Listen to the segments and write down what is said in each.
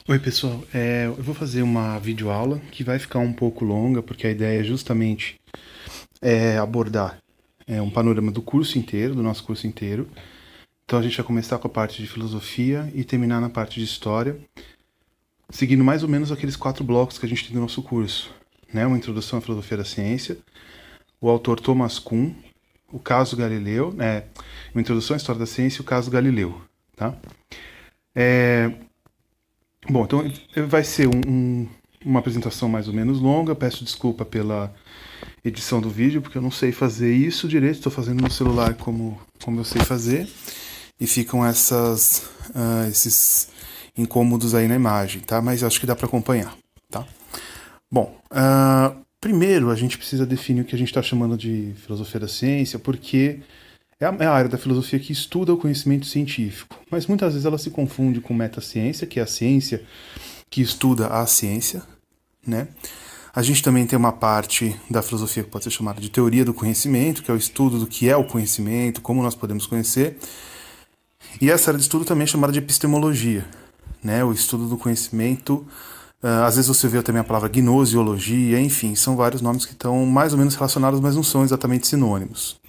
Oi pessoal, eu vou fazer uma videoaula que vai ficar um pouco longa, porque a ideia é justamente abordar um panorama do curso inteiro, do nosso curso inteiro. Então a gente vai começar com a parte de filosofia e terminar na parte de história, seguindo mais ou menos aqueles 4 blocos que a gente tem no nosso curso, né? Uma introdução à filosofia da ciência, o autor Thomas Kuhn, o caso Galileu, uma introdução à história da ciência e o caso Galileu, tá? Bom, então vai ser uma apresentação mais ou menos longa. Peço desculpa pela edição do vídeo, porque eu não sei fazer isso direito. Estou fazendo no celular como eu sei fazer. E ficam esses incômodos aí na imagem, tá? Mas acho que dá para acompanhar, tá? Bom, primeiro a gente precisa definir o que a gente está chamando de filosofia da ciência, porque é a área da filosofia que estuda o conhecimento científico, mas muitas vezes ela se confunde com metaciência, que é a ciência que estuda a ciência, né? A gente também tem uma parte da filosofia que pode ser chamada de teoria do conhecimento, que é o estudo do que é o conhecimento, como nós podemos conhecer. E essa área de estudo também é chamada de epistemologia, né? O estudo do conhecimento. Às vezes você vê também a palavra gnoseologia, enfim, são vários nomes que estão mais ou menos relacionados, mas não são exatamente sinônimos.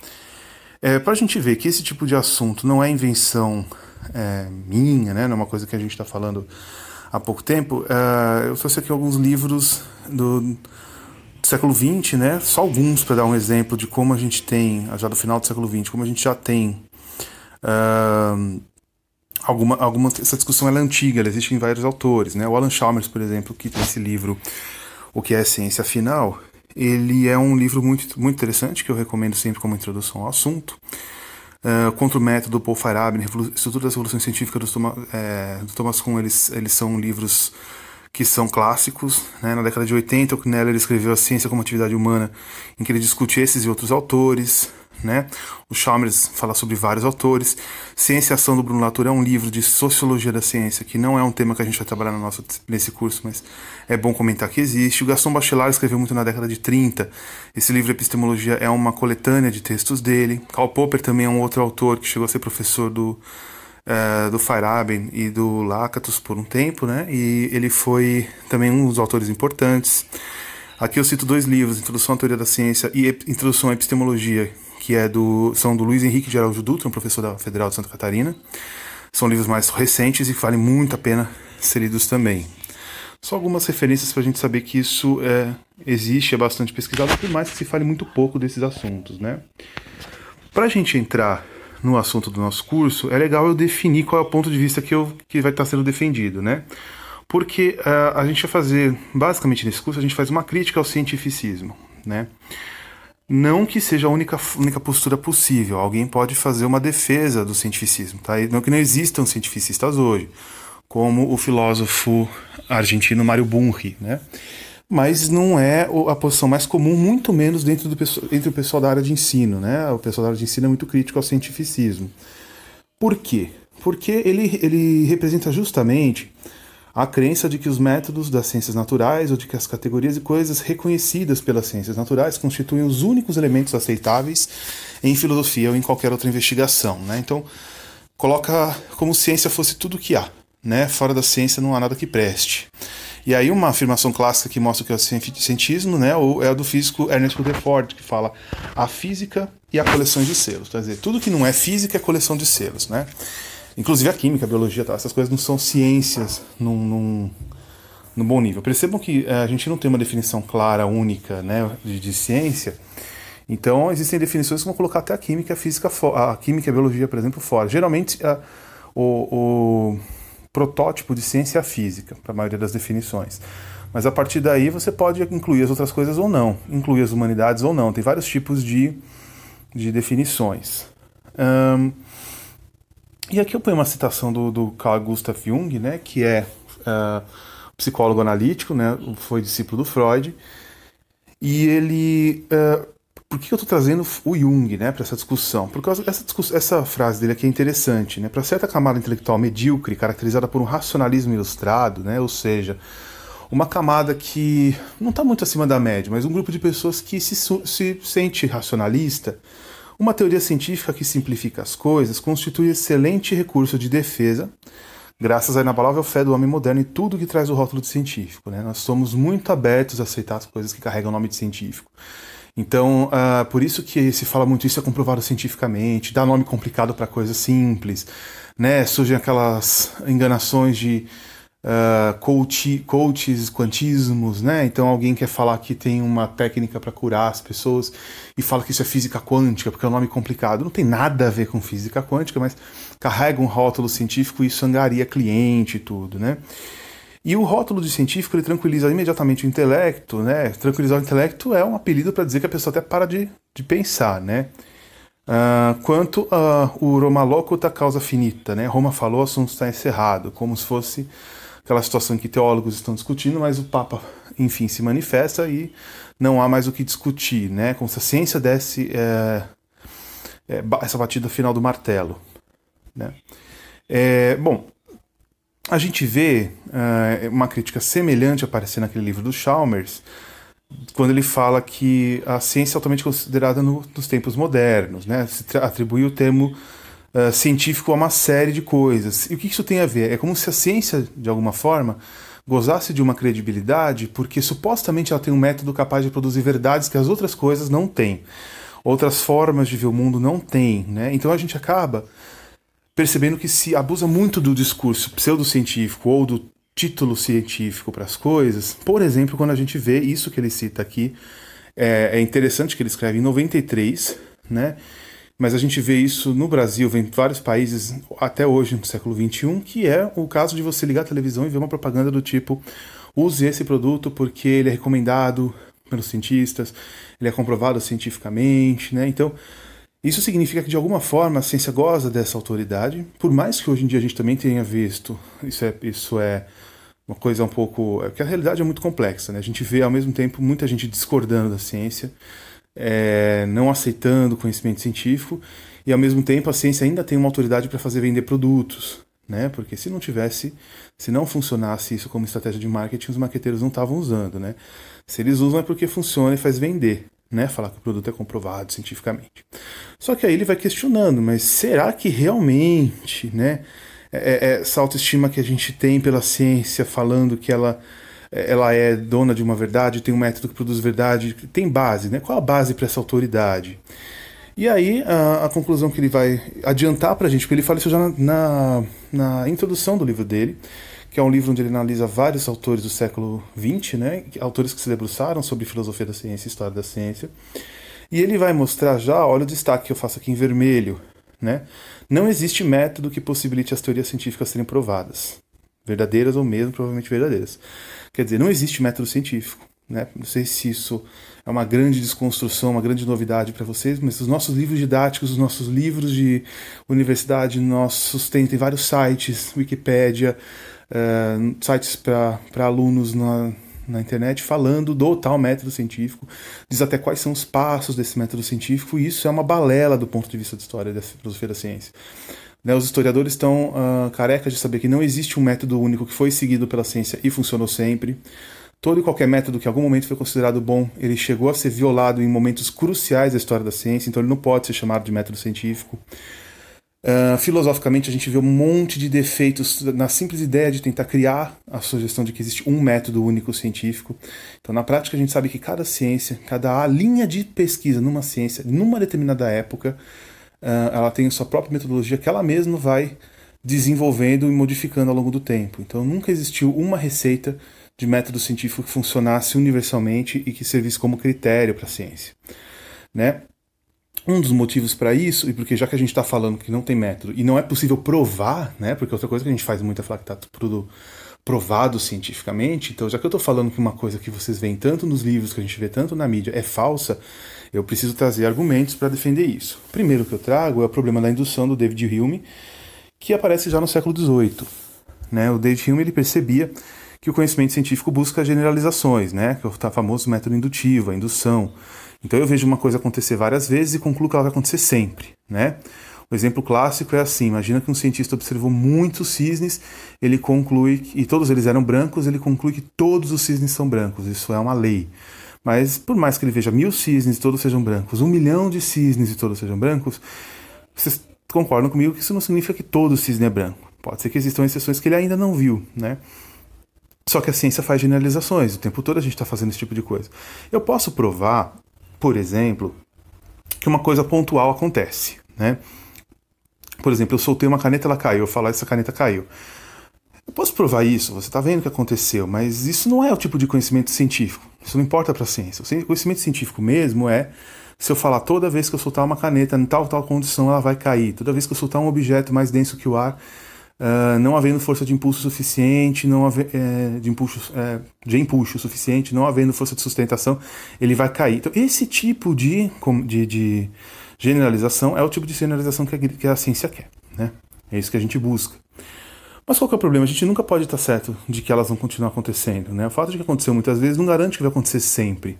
Para a gente ver que esse tipo de assunto não é invenção minha, né? Não é uma coisa que a gente está falando há pouco tempo, eu trouxe aqui alguns livros do século XX, né? Só alguns para dar um exemplo de como a gente tem, já do final do século XX, como a gente já tem essa discussão ela é antiga, ela existe em vários autores, né? O Alan Chalmers, por exemplo, que tem esse livro O que é a Ciência Afinal, ele é um livro muito, muito interessante, que eu recomendo sempre como introdução ao assunto. Contra o método, Paul Feyerabend, Estrutura das Revoluções Científicas do Thomas Kuhn, eles são livros que são clássicos, né? Na década de 80, o Kneller escreveu A Ciência como Atividade Humana, em que ele discute esses e outros autores, né? O Chalmers fala sobre vários autores. Ciência e Ação, do Bruno Latour, é um livro de sociologia da ciência, que não é um tema que a gente vai trabalhar nesse curso, mas é bom comentar que existe. O Gaston Bachelard escreveu muito na década de 30. Esse livro, Epistemologia, é uma coletânea de textos dele. Karl Popper também é um outro autor que chegou a ser professor do Feyerabend e do Lakatos por um tempo, né? E ele foi também um dos autores importantes. Aqui eu cito 2 livros, Introdução à Teoria da Ciência e Introdução à Epistemologia, que são do Luiz Henrique de Araújo Dutra, um professor da Federal de Santa Catarina. São livros mais recentes e que valem muito a pena ser lidos também. Só algumas referências para a gente saber que isso existe, é bastante pesquisado, por mais que se fale muito pouco desses assuntos, né? Para a gente entrar no assunto do nosso curso, é legal eu definir qual é o ponto de vista que vai estar sendo defendido, né? Porque a gente vai fazer, basicamente nesse curso, a gente faz uma crítica ao cientificismo, né? Não que seja a única postura possível, alguém pode fazer uma defesa do cientificismo, tá? E não que não existam cientificistas hoje, como o filósofo argentino Mário Bunge, né? Mas não é a posição mais comum, muito menos entre o pessoal da área de ensino, né? O pessoal da área de ensino é muito crítico ao cientificismo. Por quê? Porque ele representa justamente a crença de que os métodos das ciências naturais ou de que as categorias e coisas reconhecidas pelas ciências naturais constituem os únicos elementos aceitáveis em filosofia ou em qualquer outra investigação, né? Então, coloca como se ciência fosse tudo o que há, né? Fora da ciência não há nada que preste. E aí uma afirmação clássica que mostra o que é o cientismo, né, é a do físico Ernest Rutherford, que fala a física e a coleção de selos. Quer dizer, tudo que não é física é coleção de selos, né? Inclusive a química, a biologia, tá? Essas coisas não são ciências num bom nível. Percebam que a gente não tem uma definição clara, única, né, de ciência. Então existem definições que vão colocar até a química, a química e a biologia, por exemplo, fora. Geralmente o protótipo de ciência é a física, para a maioria das definições. Mas a partir daí você pode incluir as outras coisas ou não, incluir as humanidades ou não. Tem vários tipos de definições. E aqui eu ponho uma citação do Carl Gustav Jung, né, que é psicólogo analítico, né, foi discípulo do Freud. E ele... por que eu estou trazendo o Jung, né, para essa discussão? Porque essa frase dele aqui é interessante, né? Para certa camada intelectual medíocre, caracterizada por um racionalismo ilustrado, né, ou seja, uma camada que não está muito acima da média, mas um grupo de pessoas que se sente racionalista, uma teoria científica que simplifica as coisas constitui excelente recurso de defesa graças à inabalável fé do homem moderno e tudo que traz o rótulo de científico, né? Nós somos muito abertos a aceitar as coisas que carregam o nome de científico. Então, por isso que se fala muito isso é comprovado cientificamente, dá nome complicado para coisas simples, né? Surgem aquelas enganações de coaches, quantismos, né? Então alguém quer falar que tem uma técnica para curar as pessoas e fala que isso é física quântica, porque é um nome complicado. Não tem nada a ver com física quântica, mas carrega um rótulo científico e isso angaria cliente e tudo, né? E o rótulo de científico, ele tranquiliza imediatamente o intelecto, né? Tranquilizar o intelecto é um apelido para dizer que a pessoa até para de pensar, né? Quanto o Roma locuta causa finita, né? Roma falou, o assunto está encerrado, como se fosse aquela situação em que teólogos estão discutindo, mas o Papa, enfim, se manifesta e não há mais o que discutir, né? Como se a ciência desse essa batida final do martelo, né? Bom, a gente vê uma crítica semelhante aparecer naquele livro do Chalmers, quando ele fala que a ciência é altamente considerada nos tempos modernos, né? Se atribui o termo científico a uma série de coisas. E o que isso tem a ver? É como se a ciência, de alguma forma, gozasse de uma credibilidade porque supostamente ela tem um método capaz de produzir verdades que as outras coisas não têm. Outras formas de ver o mundo não têm, né? Então a gente acaba percebendo que se abusa muito do discurso pseudocientífico ou do título científico para as coisas. Por exemplo, quando a gente vê isso que ele cita aqui, é interessante que ele escreve em 93, né? Mas a gente vê isso no Brasil, vem em vários países até hoje, no século XXI, que é o caso de você ligar a televisão e ver uma propaganda do tipo: use esse produto porque ele é recomendado pelos cientistas, ele é comprovado cientificamente, né? Então, isso significa que, de alguma forma, a ciência goza dessa autoridade, por mais que hoje em dia a gente também tenha visto, isso é uma coisa um pouco... porque a realidade é muito complexa, né? A gente vê, ao mesmo tempo, muita gente discordando da ciência, não aceitando o conhecimento científico, e, ao mesmo tempo, a ciência ainda tem uma autoridade para fazer vender produtos, né? Porque se não funcionasse isso como estratégia de marketing, os marqueteiros não estavam usando, né? Se eles usam é porque funciona e faz vender, né? Falar que o produto é comprovado cientificamente. Só que aí ele vai questionando, mas será que realmente, né, essa autoestima que a gente tem pela ciência, falando que ela é dona de uma verdade, tem um método que produz verdade, tem base, né? Qual a base para essa autoridade? E aí a conclusão que ele vai adiantar para a gente, porque ele fala isso já na introdução do livro dele, que é um livro onde ele analisa vários autores do século XX, né? Autores que se debruçaram sobre filosofia da ciência e história da ciência. E ele vai mostrar já, olha o destaque que eu faço aqui em vermelho, né? Não existe método que possibilite as teorias científicas serem provadas. Verdadeiras ou mesmo provavelmente verdadeiras. Quer dizer, não existe método científico, né? Não sei se isso é uma grande desconstrução, uma grande novidade para vocês, mas os nossos livros didáticos, os nossos livros de universidade, tem vários sites, Wikipédia, sites para alunos na internet falando do tal método científico, diz até quais são os passos desse método científico, e isso é uma balela do ponto de vista da história da filosofia da ciência. Né, os historiadores estão carecas de saber que não existe um método único que foi seguido pela ciência e funcionou sempre. Todo e qualquer método que em algum momento foi considerado bom, ele chegou a ser violado em momentos cruciais da história da ciência, então ele não pode ser chamado de método científico. Filosoficamente, a gente vê um monte de defeitos na simples ideia de tentar criar a sugestão de que existe um método único científico. Então, na prática, a gente sabe que cada ciência, cada linha de pesquisa numa ciência, numa determinada época, ela tem a sua própria metodologia que ela mesma vai desenvolvendo e modificando ao longo do tempo. Então, nunca existiu uma receita de método científico que funcionasse universalmente e que servisse como critério para a ciência, né? Um dos motivos para isso, e porque já que a gente está falando que não tem método e não é possível provar, né? Porque outra coisa que a gente faz muito é falar que está tudo provado cientificamente, então já que eu estou falando que uma coisa que vocês veem tanto nos livros, que a gente vê tanto na mídia, é falsa, eu preciso trazer argumentos para defender isso. O primeiro que eu trago é o problema da indução do David Hume, que aparece já no século XVIII. Né? O David Hume ele percebia que o conhecimento científico busca generalizações, né? Que é o famoso método indutivo, a indução. Então eu vejo uma coisa acontecer várias vezes e concluo que ela vai acontecer sempre, né? O exemplo clássico é assim: imagina que um cientista observou muitos cisnes, ele conclui, e todos eles eram brancos, ele conclui que todos os cisnes são brancos, isso é uma lei. Mas por mais que ele veja 1000 cisnes e todos sejam brancos, 1 milhão de cisnes e todos sejam brancos, vocês concordam comigo que isso não significa que todo cisne é branco. Pode ser que existam exceções que ele ainda não viu, né? Só que a ciência faz generalizações, o tempo todo a gente está fazendo esse tipo de coisa. Eu posso provar, por exemplo, que uma coisa pontual acontece, né? Por exemplo, eu soltei uma caneta, ela caiu, eu falo, essa caneta caiu. Eu posso provar isso, você está vendo o que aconteceu, mas isso não é o tipo de conhecimento científico. Isso não importa para a ciência. O conhecimento científico mesmo é se eu falar toda vez que eu soltar uma caneta em tal condição ela vai cair. Toda vez que eu soltar um objeto mais denso que o ar, não havendo força de impulso suficiente, de empuxo suficiente, não havendo força de sustentação, ele vai cair. Então, esse tipo de generalização é o tipo de generalização que a ciência quer, né? É isso que a gente busca. Mas qual que é o problema? A gente nunca pode estar certo de que elas vão continuar acontecendo, né? O fato de que aconteceu muitas vezes não garante que vai acontecer sempre.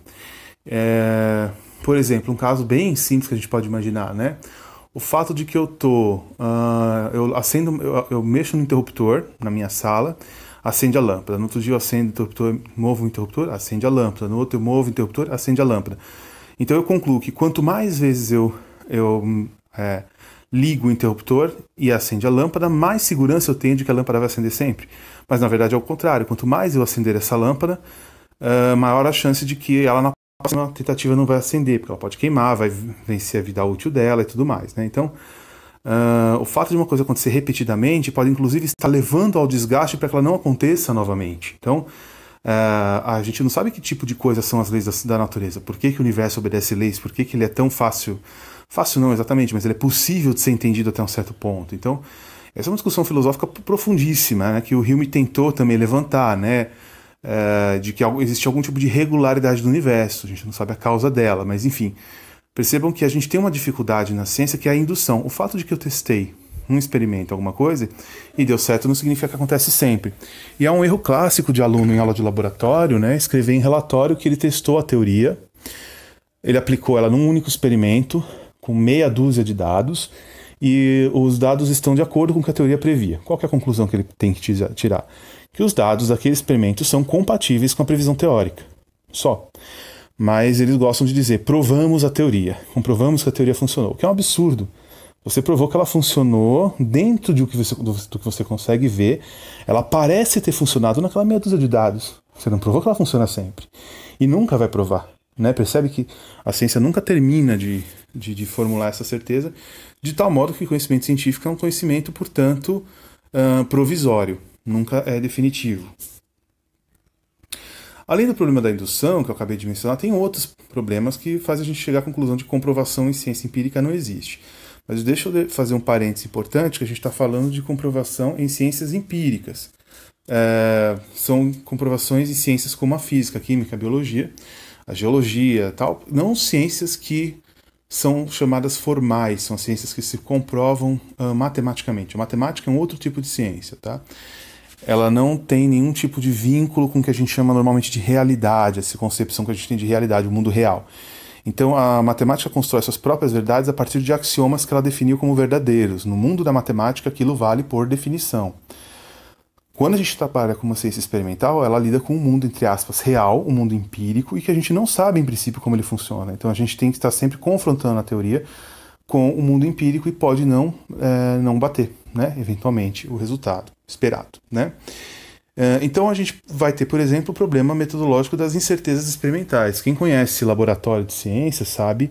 Por exemplo, um caso bem simples que a gente pode imaginar, né? O fato de que eu mexo no interruptor na minha sala, acende a lâmpada. No outro dia eu acendo o interruptor, movo o interruptor, acende a lâmpada. No outro eu movo o interruptor, acende a lâmpada. Então eu concluo que quanto mais vezes eu ligo o interruptor e acende a lâmpada, mais segurança eu tenho de que a lâmpada vai acender sempre. Mas na verdade é o contrário. Quanto mais eu acender essa lâmpada, maior a chance de que ela na próxima tentativa não vai acender, porque ela pode queimar, vai vencer a vida útil dela e tudo mais, né? Então, o fato de uma coisa acontecer repetidamente pode inclusive estar levando ao desgaste para que ela não aconteça novamente. Então, a gente não sabe que tipo de coisas são as leis da natureza. Por que o universo obedece leis? Por que ele é tão fácil? Fácil não exatamente, mas ele é possível de ser entendido até um certo ponto. Então, essa é uma discussão filosófica profundíssima, né, que o Hume tentou também levantar, né, de que existe algum tipo de regularidade do universo. A gente não sabe a causa dela, mas enfim. Percebam que a gente tem uma dificuldade na ciência que é a indução. O fato de que eu testei um experimento, alguma coisa, e deu certo não significa que acontece sempre. E é um erro clássico de aluno em aula de laboratório, né, escrever em relatório que ele testou a teoria, ele aplicou ela num único experimento, com meia dúzia de dados, e os dados estão de acordo com o que a teoria previa. Qual que é a conclusão que ele tem que tirar? Que os dados daquele experimento são compatíveis com a previsão teórica. Só. Mas eles gostam de dizer, provamos a teoria, comprovamos que a teoria funcionou, o que é um absurdo. Você provou que ela funcionou dentro do que você consegue ver, ela parece ter funcionado naquela meia dúzia de dados. Você não provou que ela funciona sempre. E nunca vai provar. Né? Percebe que a ciência nunca termina de formular essa certeza, de tal modo que o conhecimento científico é um conhecimento, portanto, provisório, nunca é definitivo. Além do problema da indução, que eu acabei de mencionar, tem outros problemas que fazem a gente chegar à conclusão de que comprovação em ciência empírica não existe. Mas deixa eu fazer um parênteses importante, que a gente está falando de comprovação em ciências empíricas. São comprovações em ciências como a física, a química, a biologia, a geologia, tal, não ciências que são chamadas formais, são ciências que se comprovam matematicamente. A matemática é um outro tipo de ciência, tá? Ela não tem nenhum tipo de vínculo com o que a gente chama normalmente de realidade, essa concepção que a gente tem de realidade, o mundo real. Então a matemática constrói suas próprias verdades a partir de axiomas que ela definiu como verdadeiros. No mundo da matemática, aquilo vale por definição. Quando a gente trabalha com uma ciência experimental, ela lida com um mundo, entre aspas, real, um mundo empírico, e que a gente não sabe, em princípio, como ele funciona. Então a gente tem que estar sempre confrontando a teoria com o mundo empírico e pode não bater, né, eventualmente, o resultado esperado, né? Então a gente vai ter, por exemplo, o problema metodológico das incertezas experimentais. Quem conhece laboratório de ciência sabe,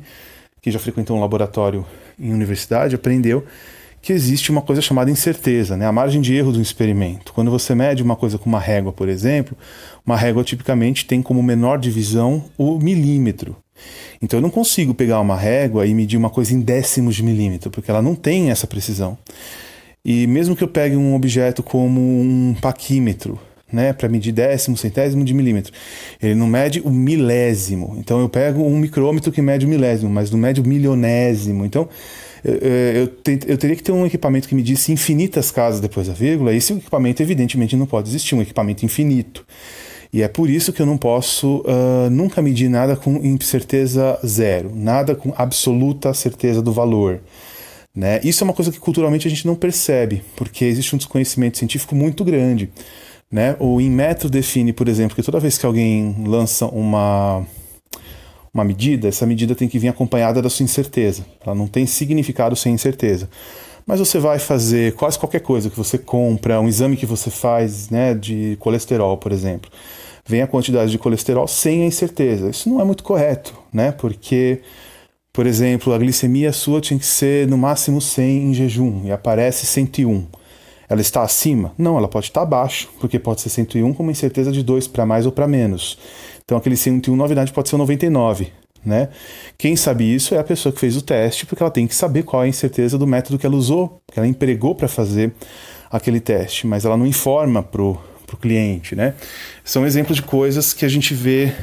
que já frequentou um laboratório em universidade, aprendeu que existe uma coisa chamada incerteza, né? A margem de erro do experimento. Quando você mede uma coisa com uma régua, por exemplo, uma régua tipicamente tem como menor divisão o milímetro. Então eu não consigo pegar uma régua e medir uma coisa em décimos de milímetro, porque ela não tem essa precisão. E mesmo que eu pegue um objeto como um paquímetro, né, para medir décimo, centésimo de milímetro, ele não mede o milésimo. Então eu pego um micrômetro que mede o milésimo, mas não mede o milionésimo. Então eu teria que ter um equipamento que medisse infinitas casas depois da vírgula. Esse equipamento evidentemente não pode existir, um equipamento infinito. E é por isso que eu não posso nunca medir nada com certeza zero, nada com absoluta certeza do valor. Né? Isso é uma coisa que culturalmente a gente não percebe, porque existe um desconhecimento científico muito grande. Né? O Inmetro define, por exemplo, que toda vez que alguém lança uma medida, essa medida tem que vir acompanhada da sua incerteza. Ela não tem significado sem incerteza. Mas você vai fazer quase qualquer coisa que você compra, um exame que você faz, né, de colesterol, por exemplo. Vem a quantidade de colesterol sem a incerteza. Isso não é muito correto, né? Porque, por exemplo, a glicemia sua tinha que ser no máximo 100 em jejum e aparece 101. Ela está acima? Não, ela pode estar abaixo, porque pode ser 101 com uma incerteza de 2 para mais ou para menos. Então aquele 101 na verdade pode ser o 99. Né? Quem sabe isso é a pessoa que fez o teste, porque ela tem que saber qual é a incerteza do método que ela usou, que ela empregou para fazer aquele teste, mas ela não informa pro cliente, né? São exemplos de coisas que a gente vê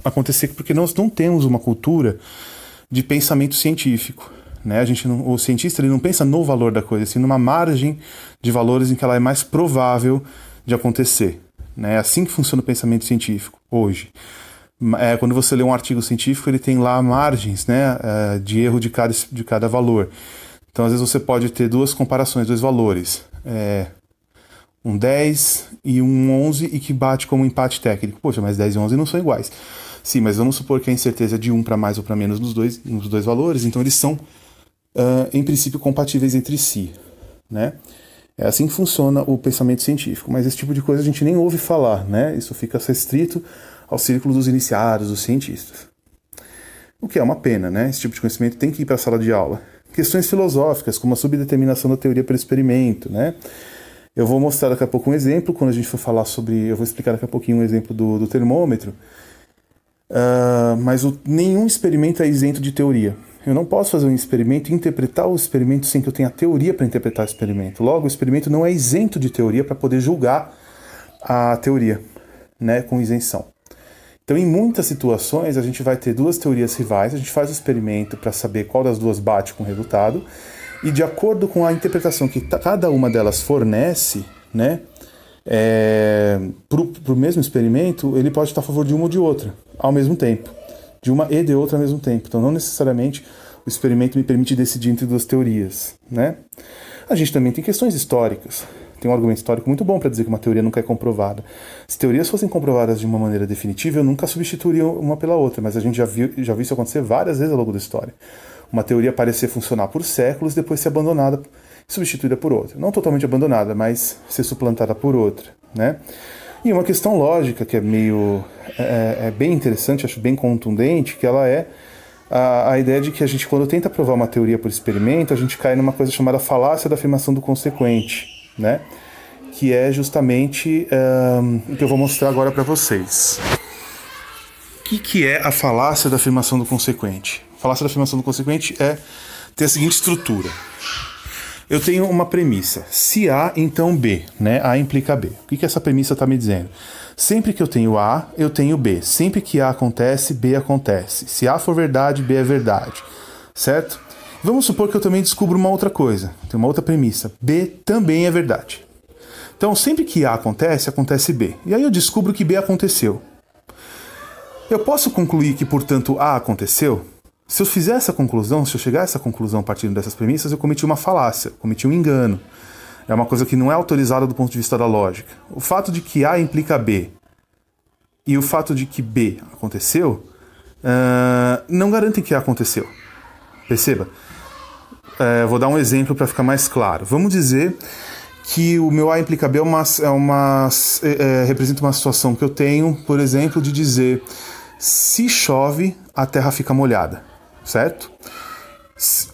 acontecer porque nós não temos uma cultura de pensamento científico, né? O cientista ele não pensa no valor da coisa, assim, numa margem de valores em que ela é mais provável de acontecer, né? É assim que funciona o pensamento científico hoje. Quando você lê um artigo científico, ele tem lá margens, né, de erro de cada valor. Então, às vezes, você pode ter duas comparações, dois valores. Um 10 e um 11 e que bate como empate técnico. Poxa, mas 10 e 11 não são iguais. Sim, mas vamos supor que a incerteza é de 1 para mais ou para menos nos dois valores, então eles são, em princípio, compatíveis entre si, né? É assim que funciona o pensamento científico, mas esse tipo de coisa a gente nem ouve falar, né? Isso fica restrito ao círculo dos iniciados, dos cientistas. O que é uma pena, né? Esse tipo de conhecimento tem que ir para a sala de aula. Questões filosóficas, como a subdeterminação da teoria pelo experimento, né? Eu vou mostrar daqui a pouco um exemplo, quando a gente for falar sobre... Eu vou explicar daqui a pouquinho um exemplo do termômetro. Mas nenhum experimento é isento de teoria. Eu não posso fazer um experimento e interpretar o experimento sem que eu tenha teoria para interpretar o experimento. Logo, o experimento não é isento de teoria para poder julgar a teoria, né, com isenção. Então, em muitas situações, a gente vai ter duas teorias rivais, a gente faz o experimento para saber qual das duas bate com o resultado, e de acordo com a interpretação que cada uma delas fornece, né, para o mesmo experimento, ele pode estar a favor de uma ou de outra, ao mesmo tempo. De uma e de outra ao mesmo tempo. Então, não necessariamente o experimento me permite decidir entre duas teorias, né? A gente também tem questões históricas. Tem um argumento histórico muito bom para dizer que uma teoria nunca é comprovada. Se teorias fossem comprovadas de uma maneira definitiva, eu nunca substituiria uma pela outra, mas a gente já viu isso acontecer várias vezes ao longo da história. Uma teoria parecer funcionar por séculos, depois ser abandonada e substituída por outra. Não totalmente abandonada, mas ser suplantada por outra, né? E uma questão lógica que é bem interessante, acho bem contundente, que ela é a ideia de que a gente, quando tenta provar uma teoria por experimento, a gente cai numa coisa chamada falácia da afirmação do consequente, né? Que é justamente o que eu vou mostrar agora para vocês. O que é a falácia da afirmação do consequente? A falácia da afirmação do consequente é ter a seguinte estrutura. Eu tenho uma premissa. Se A, então B, né? A implica B. O que essa premissa está me dizendo? Sempre que eu tenho A, eu tenho B. Sempre que A acontece, B acontece. Se A for verdade, B é verdade. Certo? Vamos supor que eu também descubro uma outra coisa. Tem uma outra premissa. B também é verdade. Então, sempre que A acontece, acontece B. E aí eu descubro que B aconteceu. Eu posso concluir que, portanto, A aconteceu? Se eu fizer essa conclusão, se eu chegar a essa conclusão partindo dessas premissas, eu cometi uma falácia, cometi um engano. É uma coisa que não é autorizada do ponto de vista da lógica. O fato de que A implica B e o fato de que B aconteceu não garantem que A aconteceu. Perceba? Vou dar um exemplo para ficar mais claro. Vamos dizer que o meu A implica B representa uma situação que eu tenho, por exemplo, de dizer: se chove, a terra fica molhada. Certo?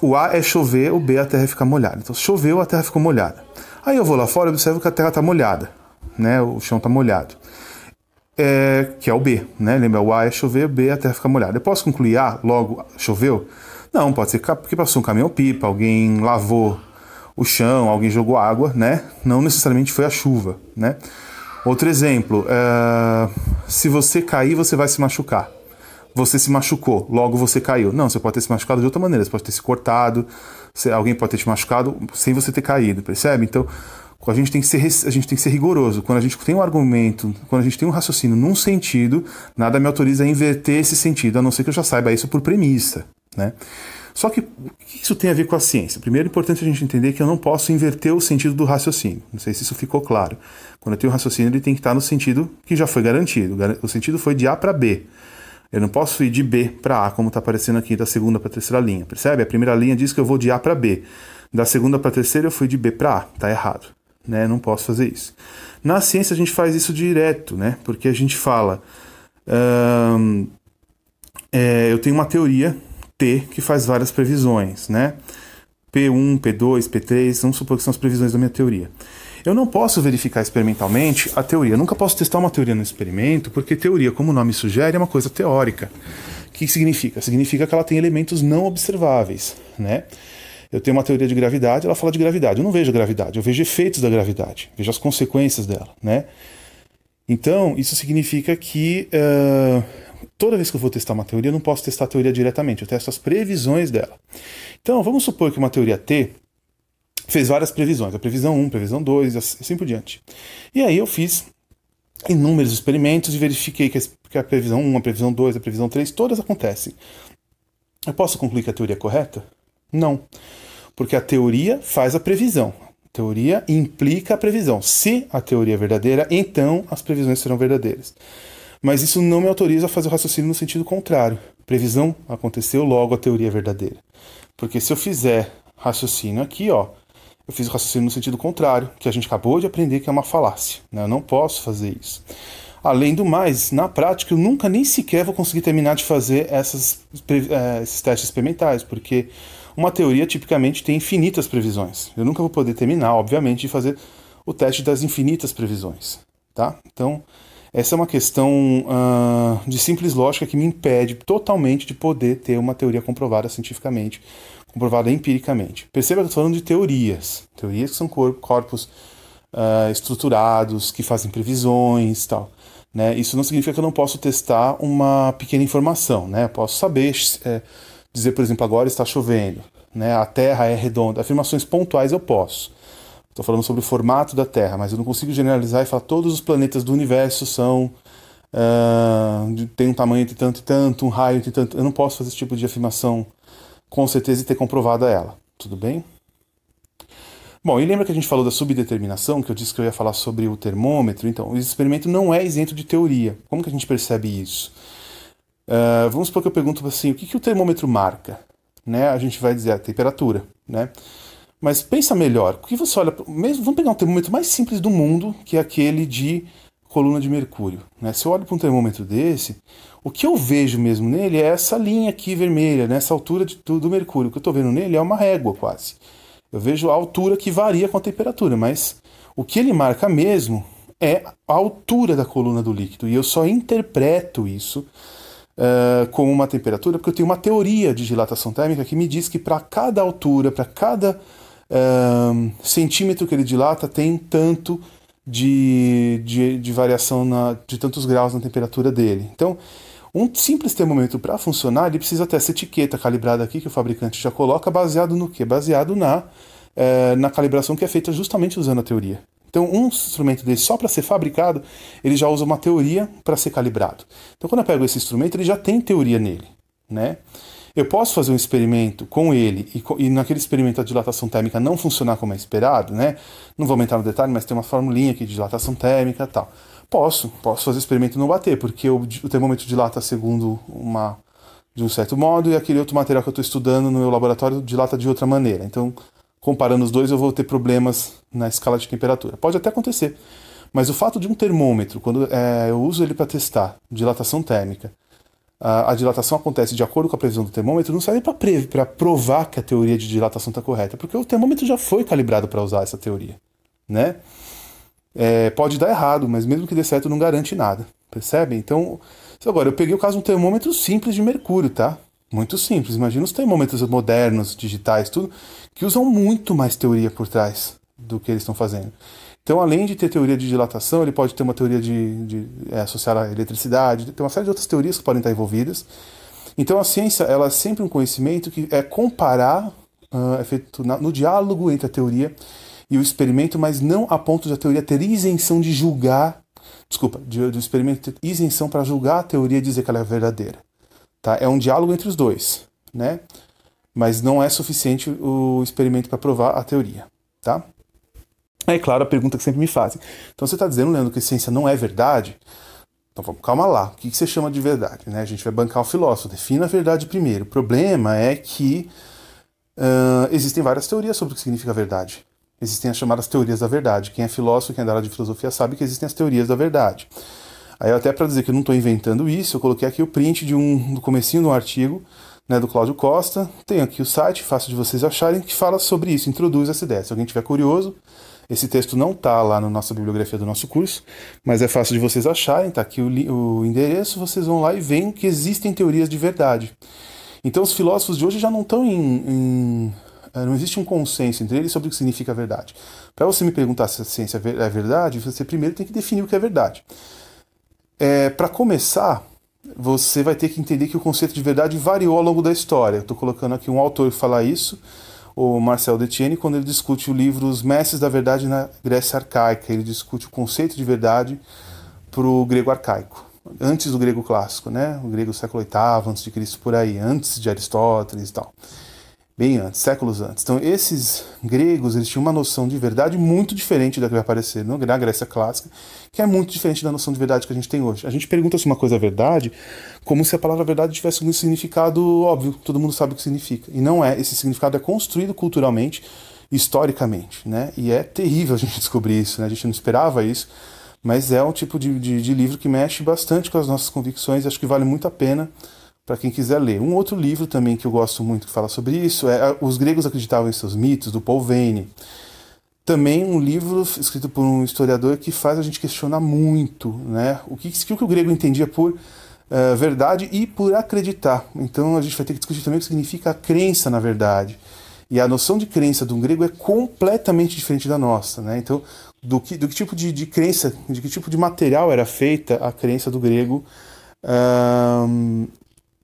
O A é chover, o B a terra fica molhada. Então, choveu, a terra ficou molhada. Aí eu vou lá fora e observo que a terra está molhada, né? O chão está molhado. Que é o B, né? Lembra, o A é chover, o B a terra fica molhada. Eu posso concluir A, logo choveu? Não, pode ser porque passou um caminhão-pipa, alguém lavou o chão, alguém jogou água, né? Não necessariamente foi a chuva, né? Outro exemplo, se você cair, você vai se machucar. Você se machucou, logo você caiu. Não, você pode ter se machucado de outra maneira, você pode ter se cortado, alguém pode ter te machucado sem você ter caído, percebe? Então, a gente tem que ser rigoroso. Quando a gente tem um argumento, quando a gente tem um raciocínio num sentido, nada me autoriza a inverter esse sentido, a não ser que eu já saiba isso por premissa, né? Só que o que isso tem a ver com a ciência? Primeiro, é importante a gente entender que eu não posso inverter o sentido do raciocínio. Não sei se isso ficou claro. Quando eu tenho um raciocínio, ele tem que estar no sentido que já foi garantido. O sentido foi de A para B. Eu não posso ir de B para A, como está aparecendo aqui, da segunda para a terceira linha. Percebe? A primeira linha diz que eu vou de A para B. Da segunda para a terceira eu fui de B para A, tá errado, né? Não posso fazer isso. Na ciência a gente faz isso direto, né? Porque a gente fala, eu tenho uma teoria T que faz várias previsões, né? P1, P2, P3, vamos supor que são as previsões da minha teoria. Eu não posso verificar experimentalmente a teoria. Eu nunca posso testar uma teoria no experimento, porque teoria, como o nome sugere, é uma coisa teórica. O que significa? Significa que ela tem elementos não observáveis, né? Eu tenho uma teoria de gravidade, ela fala de gravidade. Eu não vejo a gravidade, eu vejo efeitos da gravidade, vejo as consequências dela, né? Então, isso significa que toda vez que eu vou testar uma teoria, eu não posso testar a teoria diretamente, eu testo as previsões dela. Então, vamos supor que uma teoria T fez várias previsões, a previsão 1, previsão 2, assim por diante. E aí eu fiz inúmeros experimentos e verifiquei que a previsão 1, a previsão 2, a previsão 3, todas acontecem. Eu posso concluir que a teoria é correta? Não. Porque a teoria faz a previsão. A teoria implica a previsão. Se a teoria é verdadeira, então as previsões serão verdadeiras. Mas isso não me autoriza a fazer o raciocínio no sentido contrário. A previsão aconteceu, logo a teoria é verdadeira. Porque se eu fizer raciocínio aqui, ó, eu fiz o raciocínio no sentido contrário, que a gente acabou de aprender que é uma falácia, né? Eu não posso fazer isso. Além do mais, na prática, eu nunca nem sequer vou conseguir terminar de fazer esses testes experimentais, porque uma teoria tipicamente tem infinitas previsões. Eu nunca vou poder terminar, obviamente, de fazer o teste das infinitas previsões, tá? Então, essa é uma questão de simples lógica que me impede totalmente de poder ter uma teoria comprovada cientificamente, comprovada empiricamente. Perceba que eu estou falando de teorias. Teorias que são corpos estruturados, que fazem previsões e tal. Né? Isso não significa que eu não posso testar uma pequena informação. Né? Eu posso saber, dizer, por exemplo, agora está chovendo. Né? A Terra é redonda. Afirmações pontuais eu posso. Estou falando sobre o formato da Terra, mas eu não consigo generalizar e falar que todos os planetas do universo são tem um tamanho de tanto e tanto, um raio de tanto. Eu não posso fazer esse tipo de afirmação com certeza e ter comprovado ela. Tudo bem? Bom, e lembra que a gente falou da subdeterminação, que eu disse que eu ia falar sobre o termômetro? Então, o experimento não é isento de teoria. Como que a gente percebe isso? Vamos supor que eu pergunto assim, o que o termômetro marca? Né? A gente vai dizer a temperatura, né? Mas pensa melhor, o que você olha, vamos pegar um termômetro mais simples do mundo, que é aquele de coluna de mercúrio. Né? Se eu olho para um termômetro desse, o que eu vejo mesmo nele é essa linha aqui vermelha, nessa altura do mercúrio. O que eu estou vendo nele é uma régua quase. Eu vejo a altura que varia com a temperatura, mas o que ele marca mesmo é a altura da coluna do líquido. E eu só interpreto isso como uma temperatura porque eu tenho uma teoria de dilatação térmica que me diz que para cada altura, para cada centímetro que ele dilata, tem tanto de variação de tantos graus na temperatura dele. Então, um simples termômetro para funcionar, ele precisa ter essa etiqueta calibrada aqui que o fabricante já coloca, baseado no quê? Baseado na calibração que é feita justamente usando a teoria. Então, um instrumento desse, só para ser fabricado, ele já usa uma teoria para ser calibrado. Então, quando eu pego esse instrumento, ele já tem teoria nele, né? Eu posso fazer um experimento com ele e naquele experimento a dilatação térmica não funcionar como é esperado, né? Não vou aumentar no detalhe, mas tem uma formulinha aqui de dilatação térmica e tal. Posso fazer o experimento e não bater, porque o termômetro dilata segundo de um certo modo e aquele outro material que eu estou estudando no meu laboratório dilata de outra maneira. Então, comparando os dois, eu vou ter problemas na escala de temperatura. Pode até acontecer, mas o fato de um termômetro, quando eu uso ele para testar dilatação térmica, a dilatação acontece de acordo com a previsão do termômetro, não serve para provar que a teoria de dilatação está correta, porque o termômetro já foi calibrado para usar essa teoria, né? Pode dar errado, mas mesmo que dê certo não garante nada, percebe? Então, agora, eu peguei o caso de um termômetro simples de mercúrio, tá? Muito simples, imagina os termômetros modernos, digitais, tudo, que usam muito mais teoria por trás do que eles estão fazendo. Então, além de ter teoria de dilatação, ele pode ter uma teoria associada à eletricidade, tem uma série de outras teorias que podem estar envolvidas. Então, a ciência ela é sempre um conhecimento que é comparar, é feito no diálogo entre a teoria e o experimento, mas não a ponto de a teoria ter isenção de julgar, do experimento ter isenção para julgar a teoria e dizer que ela é verdadeira. Tá? É um diálogo entre os dois, né? Mas não é suficiente o experimento para provar a teoria, tá? É claro, a pergunta que sempre me fazem. Então você está dizendo, Leandro, que a ciência não é verdade? Então vamos, calma lá. O que você chama de verdade? Né? A gente vai bancar o filósofo. Defina a verdade primeiro. O problema é que Existem várias teorias sobre o que significa verdade. Existem as chamadas teorias da verdade. Quem é filósofo, quem é da área de filosofia sabe que existem as teorias da verdade. Aí até para dizer que eu não estou inventando isso, eu coloquei aqui o print do comecinho do artigo, né, do Cláudio Costa. Tem aqui o site, fácil de vocês acharem, que fala sobre isso, introduz essa ideia. Se alguém tiver curioso, esse texto não está lá na nossa bibliografia do nosso curso, mas é fácil de vocês acharem, está aqui o endereço, vocês vão lá e veem que existem teorias de verdade. Então os filósofos de hoje já não estão não existe um consenso entre eles sobre o que significa verdade. Para você me perguntar se a ciência é verdade, você primeiro tem que definir o que é verdade. Para começar, você vai ter que entender que o conceito de verdade variou ao longo da história. Estou colocando aqui um autor que fala isso, o Marcel Detienne, quando ele discute o livro Os Mestres da Verdade na Grécia Arcaica. Ele discute o conceito de verdade para o grego arcaico, antes do grego clássico, né? O grego século VIII, antes de Cristo, por aí, antes de Aristóteles e tal. Bem antes, séculos antes. Então, esses gregos, eles tinham uma noção de verdade muito diferente da que vai aparecer na Grécia clássica, que é muito diferente da noção de verdade que a gente tem hoje. A gente pergunta se uma coisa é verdade como se a palavra verdade tivesse um significado óbvio, todo mundo sabe o que significa. E não é. Esse significado é construído culturalmente, historicamente, né? E é terrível a gente descobrir isso, né? A gente não esperava isso, mas é um tipo de livro que mexe bastante com as nossas convicções e acho que vale muito a pena para quem quiser ler. Um outro livro também que eu gosto muito que fala sobre isso é Os Gregos Acreditavam em Seus Mitos, do Paul Veyne. Também um livro escrito por um historiador que faz a gente questionar muito, né, o que o grego entendia por verdade e por acreditar. Então a gente vai ter que discutir também o que significa a crença na verdade. E a noção de crença de um grego é completamente diferente da nossa, né? Então, do que tipo de crença, de que tipo de material era feita a crença do grego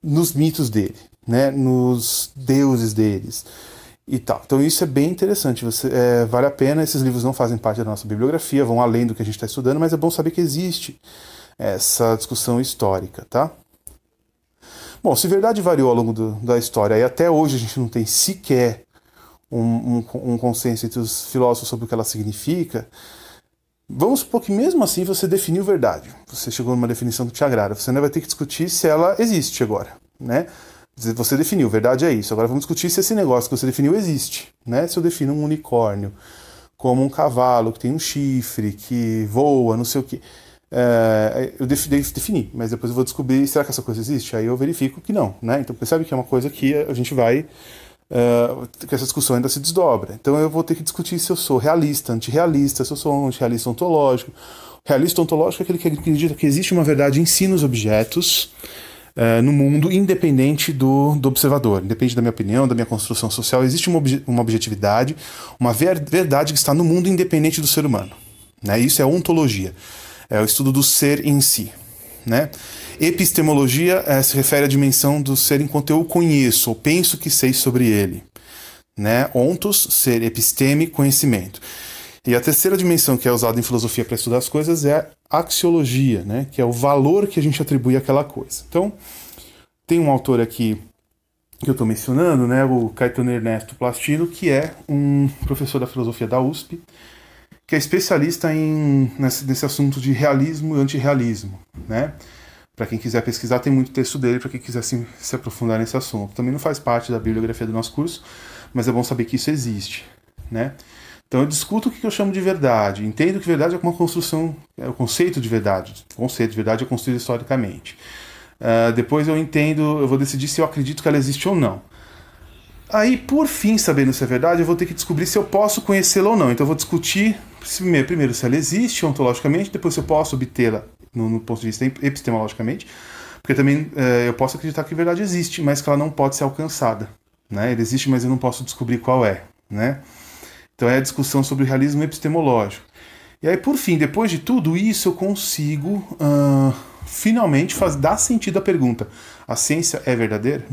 nos mitos dele, né, nos deuses deles e tal. Então isso é bem interessante, vale a pena. Esses livros não fazem parte da nossa bibliografia, vão além do que a gente está estudando, mas é bom saber que existe essa discussão histórica, tá? Bom, se verdade variou ao longo da história e até hoje a gente não tem sequer um consenso entre os filósofos sobre o que ela significa, vamos supor que mesmo assim você definiu verdade. Você chegou numa definição que te agrada. Você ainda vai ter que discutir se ela existe agora, né? Você definiu, verdade é isso. Agora vamos discutir se esse negócio que você definiu existe, né? Se eu defino um unicórnio como um cavalo que tem um chifre, que voa, não sei o quê. Eu defini, mas depois eu vou descobrir, será que essa coisa existe? Aí eu verifico que não, né? Então percebe que é uma coisa que a gente vai... que essa discussão ainda se desdobra. Então eu vou ter que discutir se eu sou realista, antirrealista, se eu sou antirrealista ontológico. Realista ontológico é aquele que acredita que existe uma verdade em si nos objetos, no mundo, independente do observador, independente da minha opinião, da minha construção social. Existe uma objetividade, uma verdade que está no mundo independente do ser humano, né? Isso é ontologia, é o estudo do ser em si, né? Epistemologia se refere à dimensão do ser enquanto eu o conheço, ou penso que sei sobre ele, né? Ontos, ser, episteme, conhecimento. E a terceira dimensão que é usada em filosofia para estudar as coisas é a axiologia, né? Que é o valor que a gente atribui àquela coisa. Então, tem um autor aqui que eu estou mencionando, né? O Caetano Ernesto Plastino, que é um professor da filosofia da USP, que é especialista nesse assunto de realismo e antirrealismo, né? Para quem quiser pesquisar, tem muito texto dele, para quem quiser se aprofundar nesse assunto. Também não faz parte da bibliografia do nosso curso, mas é bom saber que isso existe, né? Então eu discuto o que eu chamo de verdade, entendo que verdade é uma construção, é o conceito de verdade. O conceito de verdade é construído historicamente. Depois eu vou decidir se eu acredito que ela existe ou não. Aí, por fim, sabendo se é verdade, eu vou ter que descobrir se eu posso conhecê-la ou não. Então eu vou discutir primeiro se ela existe ontologicamente, depois se eu posso obtê-la no ponto de vista epistemologicamente, porque também eu posso acreditar que a verdade existe, mas que ela não pode ser alcançada, né? Ela existe, mas eu não posso descobrir qual é, né? Então é a discussão sobre o realismo epistemológico. E aí, por fim, depois de tudo isso, eu consigo finalmente dar sentido à pergunta: a ciência é verdadeira?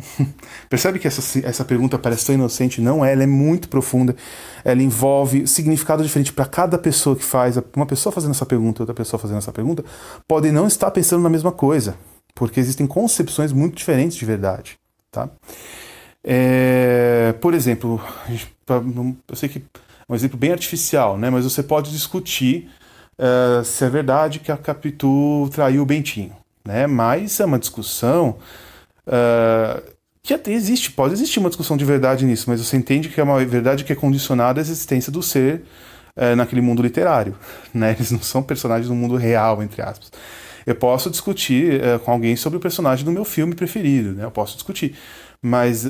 Percebe que essa pergunta parece tão inocente? Não é, ela é muito profunda. Ela envolve significado diferente para cada pessoa que faz. Uma pessoa fazendo essa pergunta e outra pessoa fazendo essa pergunta podem não estar pensando na mesma coisa, porque existem concepções muito diferentes de verdade, tá? Por exemplo, eu sei que é um exemplo bem artificial, né? Mas você pode discutir se é verdade que a Capitu traiu o Bentinho, né? Mas é uma discussão que até existe, pode existir uma discussão de verdade nisso, mas você entende que é uma verdade que é condicionada à existência do ser naquele mundo literário, né? Eles não são personagens do mundo real, entre aspas. Eu posso discutir com alguém sobre o personagem do meu filme preferido, né? Eu posso discutir. Mas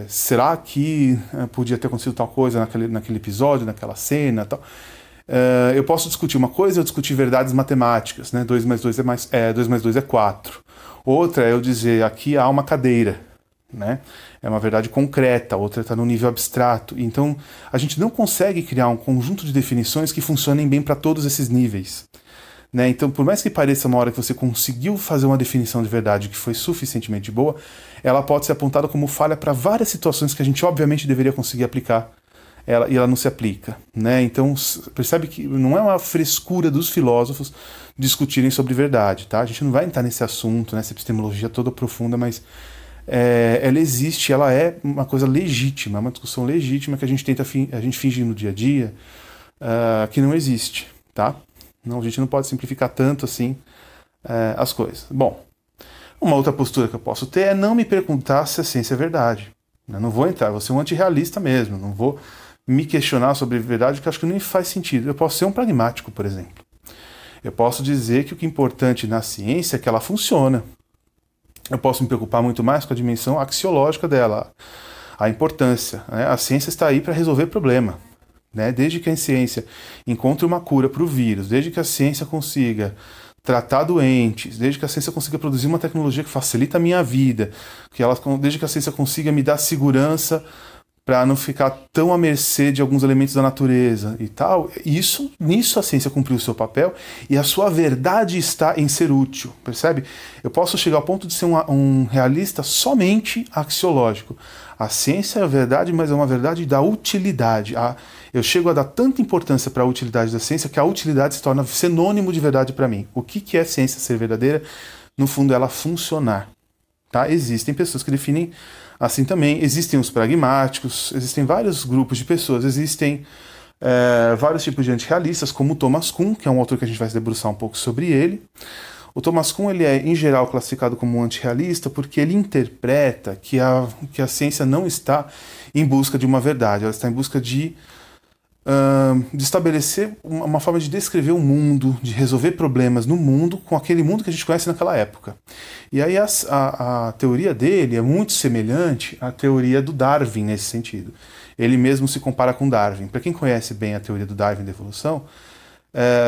será que podia ter acontecido tal coisa naquele episódio, naquela cena, tal? Eu posso discutir uma coisa, eu discutir verdades matemáticas, né? 2 mais 2 2 mais 2 é 4. Outra é eu dizer, aqui há uma cadeira, né? É uma verdade concreta, outra está no nível abstrato. Então, a gente não consegue criar um conjunto de definições que funcionem bem para todos esses níveis, né? Então, por mais que pareça uma hora que você conseguiu fazer uma definição de verdade que foi suficientemente boa, ela pode ser apontada como falha para várias situações que a gente obviamente deveria conseguir aplicar e ela não se aplica, né? Então, percebe que não é uma frescura dos filósofos discutirem sobre verdade, tá? A gente não vai entrar nesse assunto, nessa epistemologia toda profunda, mas ela existe, ela é uma coisa legítima, uma discussão legítima que a gente finge no dia a dia que não existe, tá? Não, a gente não pode simplificar tanto assim as coisas. Bom, uma outra postura que eu posso ter é não me perguntar se a ciência é verdade. Eu não vou entrar, vou ser um antirrealista mesmo, não vou me questionar sobre verdade, porque eu acho que nem faz sentido. Eu posso ser um pragmático, por exemplo. Eu posso dizer que o que é importante na ciência é que ela funciona. Eu posso me preocupar muito mais com a dimensão axiológica dela, a importância, né? A ciência está aí para resolver problema, né? Desde que a ciência encontre uma cura para o vírus, desde que a ciência consiga tratar doentes, desde que a ciência consiga produzir uma tecnologia que facilita a minha vida, desde que a ciência consiga me dar segurança para não ficar tão à mercê de alguns elementos da natureza e tal, nisso a ciência cumpriu o seu papel e a sua verdade está em ser útil, percebe? Eu posso chegar ao ponto de ser um realista somente axiológico. A ciência é a verdade, mas é uma verdade da utilidade. Eu chego a dar tanta importância para a utilidade da ciência que a utilidade se torna sinônimo de verdade para mim. O que é ciência ser verdadeira? No fundo, ela funcionar. Tá? Existem pessoas que definem assim também. Existem os pragmáticos, existem vários grupos de pessoas, existem vários tipos de antirrealistas, como o Thomas Kuhn, que é um autor que a gente vai se debruçar um pouco sobre ele. O Thomas Kuhn ele é, em geral, classificado como um antirrealista porque ele interpreta que a ciência não está em busca de uma verdade, ela está em busca de estabelecer uma forma de descrever o mundo, de resolver problemas no mundo com aquele mundo que a gente conhece naquela época. E aí a teoria dele é muito semelhante à teoria do Darwin nesse sentido. Ele mesmo se compara com Darwin. Para quem conhece bem a teoria do Darwin da evolução,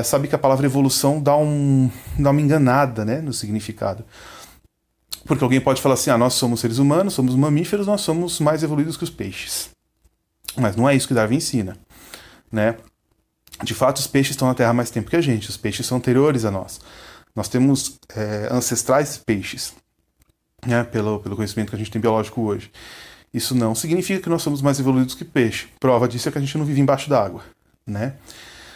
sabe que a palavra evolução dá uma enganada, né, no significado. Porque alguém pode falar assim, nós somos seres humanos, somos mamíferos, nós somos mais evoluídos que os peixes. Mas não é isso que Darwin ensina, né? De fato, os peixes estão na Terra há mais tempo que a gente, os peixes são anteriores a nós. Nós temos ancestrais peixes, né, pelo conhecimento que a gente tem biológico hoje. Isso não significa que nós somos mais evoluídos que peixe. Prova disso é que a gente não vive embaixo d'água, né?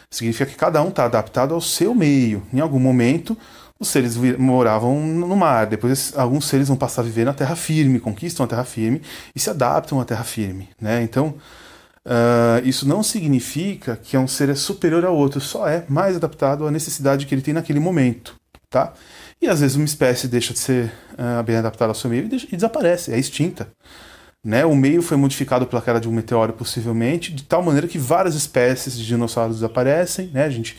Significa que cada um está adaptado ao seu meio. Em algum momento, os seres moravam no mar. Depois, alguns seres vão passar a viver na terra firme, conquistam a terra firme e se adaptam à terra firme, né? Então, isso não significa que um ser é superior ao outro, só é mais adaptado à necessidade que ele tem naquele momento, tá? E às vezes uma espécie deixa de ser bem adaptada ao seu meio e desaparece, é extinta. Né? O meio foi modificado pela queda de um meteoro, possivelmente, de tal maneira que várias espécies de dinossauros desaparecem, né? A gente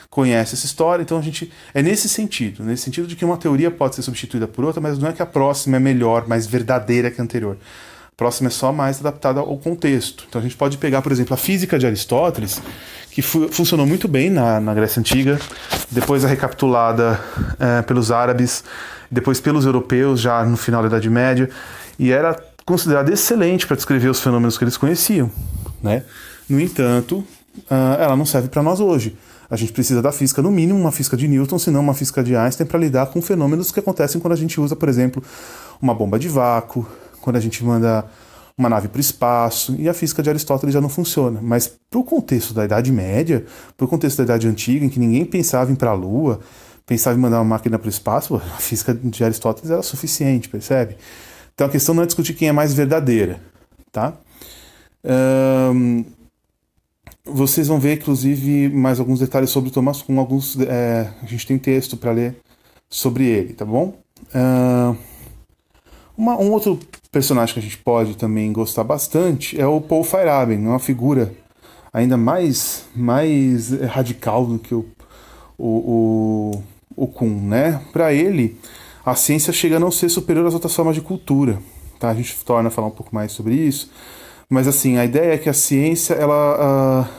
conhece essa história, então é nesse sentido de que uma teoria pode ser substituída por outra, mas não é que a próxima é melhor, mais verdadeira que a anterior. A próxima é só mais adaptada ao contexto. Então a gente pode pegar, por exemplo, a física de Aristóteles, que funcionou muito bem na Grécia Antiga, depois é recapitulada pelos árabes, depois pelos europeus, já no final da Idade Média, e era considerada excelente para descrever os fenômenos que eles conheciam, né? No entanto, ela não serve para nós hoje. A gente precisa da física, no mínimo, uma física de Newton, se não uma física de Einstein, para lidar com fenômenos que acontecem quando a gente usa, por exemplo, uma bomba de vácuo, quando a gente manda uma nave para o espaço, e a física de Aristóteles já não funciona. Mas para o contexto da Idade Média, para o contexto da Idade Antiga, em que ninguém pensava em ir para a Lua, pensava em mandar uma máquina para o espaço, a física de Aristóteles era suficiente, percebe? Então a questão não é discutir quem é mais verdadeira, tá? Vocês vão ver, inclusive, mais alguns detalhes sobre o Thomas Kuhn. A gente tem texto para ler sobre ele, tá bom? Um outro personagem que a gente pode também gostar bastante é o Paul Feyerabend, uma figura ainda mais radical do que o Kuhn, né? Para ele, a ciência chega a não ser superior às outras formas de cultura, tá? A gente torna a falar um pouco mais sobre isso, mas assim, a ideia é que a ciência, ela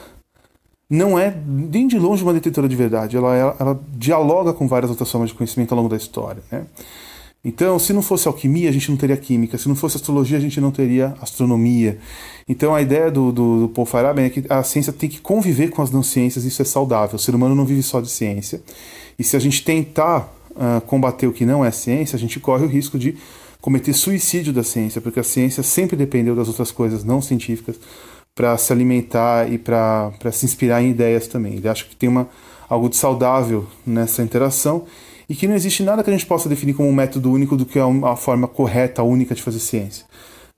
não é nem de longe uma detentora de verdade, ela dialoga com várias outras formas de conhecimento ao longo da história, né? Então, se não fosse alquimia, a gente não teria química. Se não fosse astrologia, a gente não teria astronomia. Então, a ideia do Paul Feyerabend é que a ciência tem que conviver com as não ciências, isso é saudável. O ser humano não vive só de ciência. E se a gente tentar combater o que não é ciência, a gente corre o risco de cometer suicídio da ciência, porque a ciência sempre dependeu das outras coisas não científicas para se alimentar e para se inspirar em ideias também. Ele acha que tem algo de saudável nessa interação, e que não existe nada que a gente possa definir como um método único do que é uma forma correta, única de fazer ciência.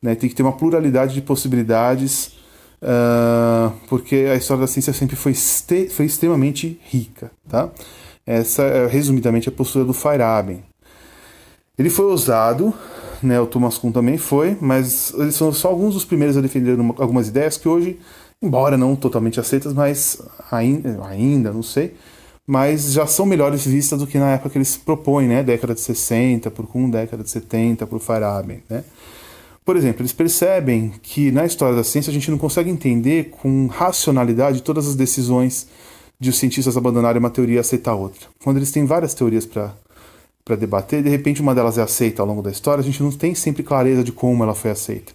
Né? Tem que ter uma pluralidade de possibilidades, porque a história da ciência sempre foi extremamente rica. Tá? Essa é, resumidamente, a postura do Feyerabend. Ele foi ousado, né? O Thomas Kuhn também foi, mas eles são só alguns dos primeiros a defender algumas ideias que hoje, embora não totalmente aceitas, mas ainda não sei, mas já são melhores vistas do que na época que eles propõem, né? Década de 60 por Kuhn, década de 70 por Feyerabend, né? Por exemplo, eles percebem que na história da ciência a gente não consegue entender com racionalidade todas as decisões de os cientistas abandonarem uma teoria e aceitar outra. Quando eles têm várias teorias para debater, de repente uma delas é aceita ao longo da história, a gente não tem sempre clareza de como ela foi aceita.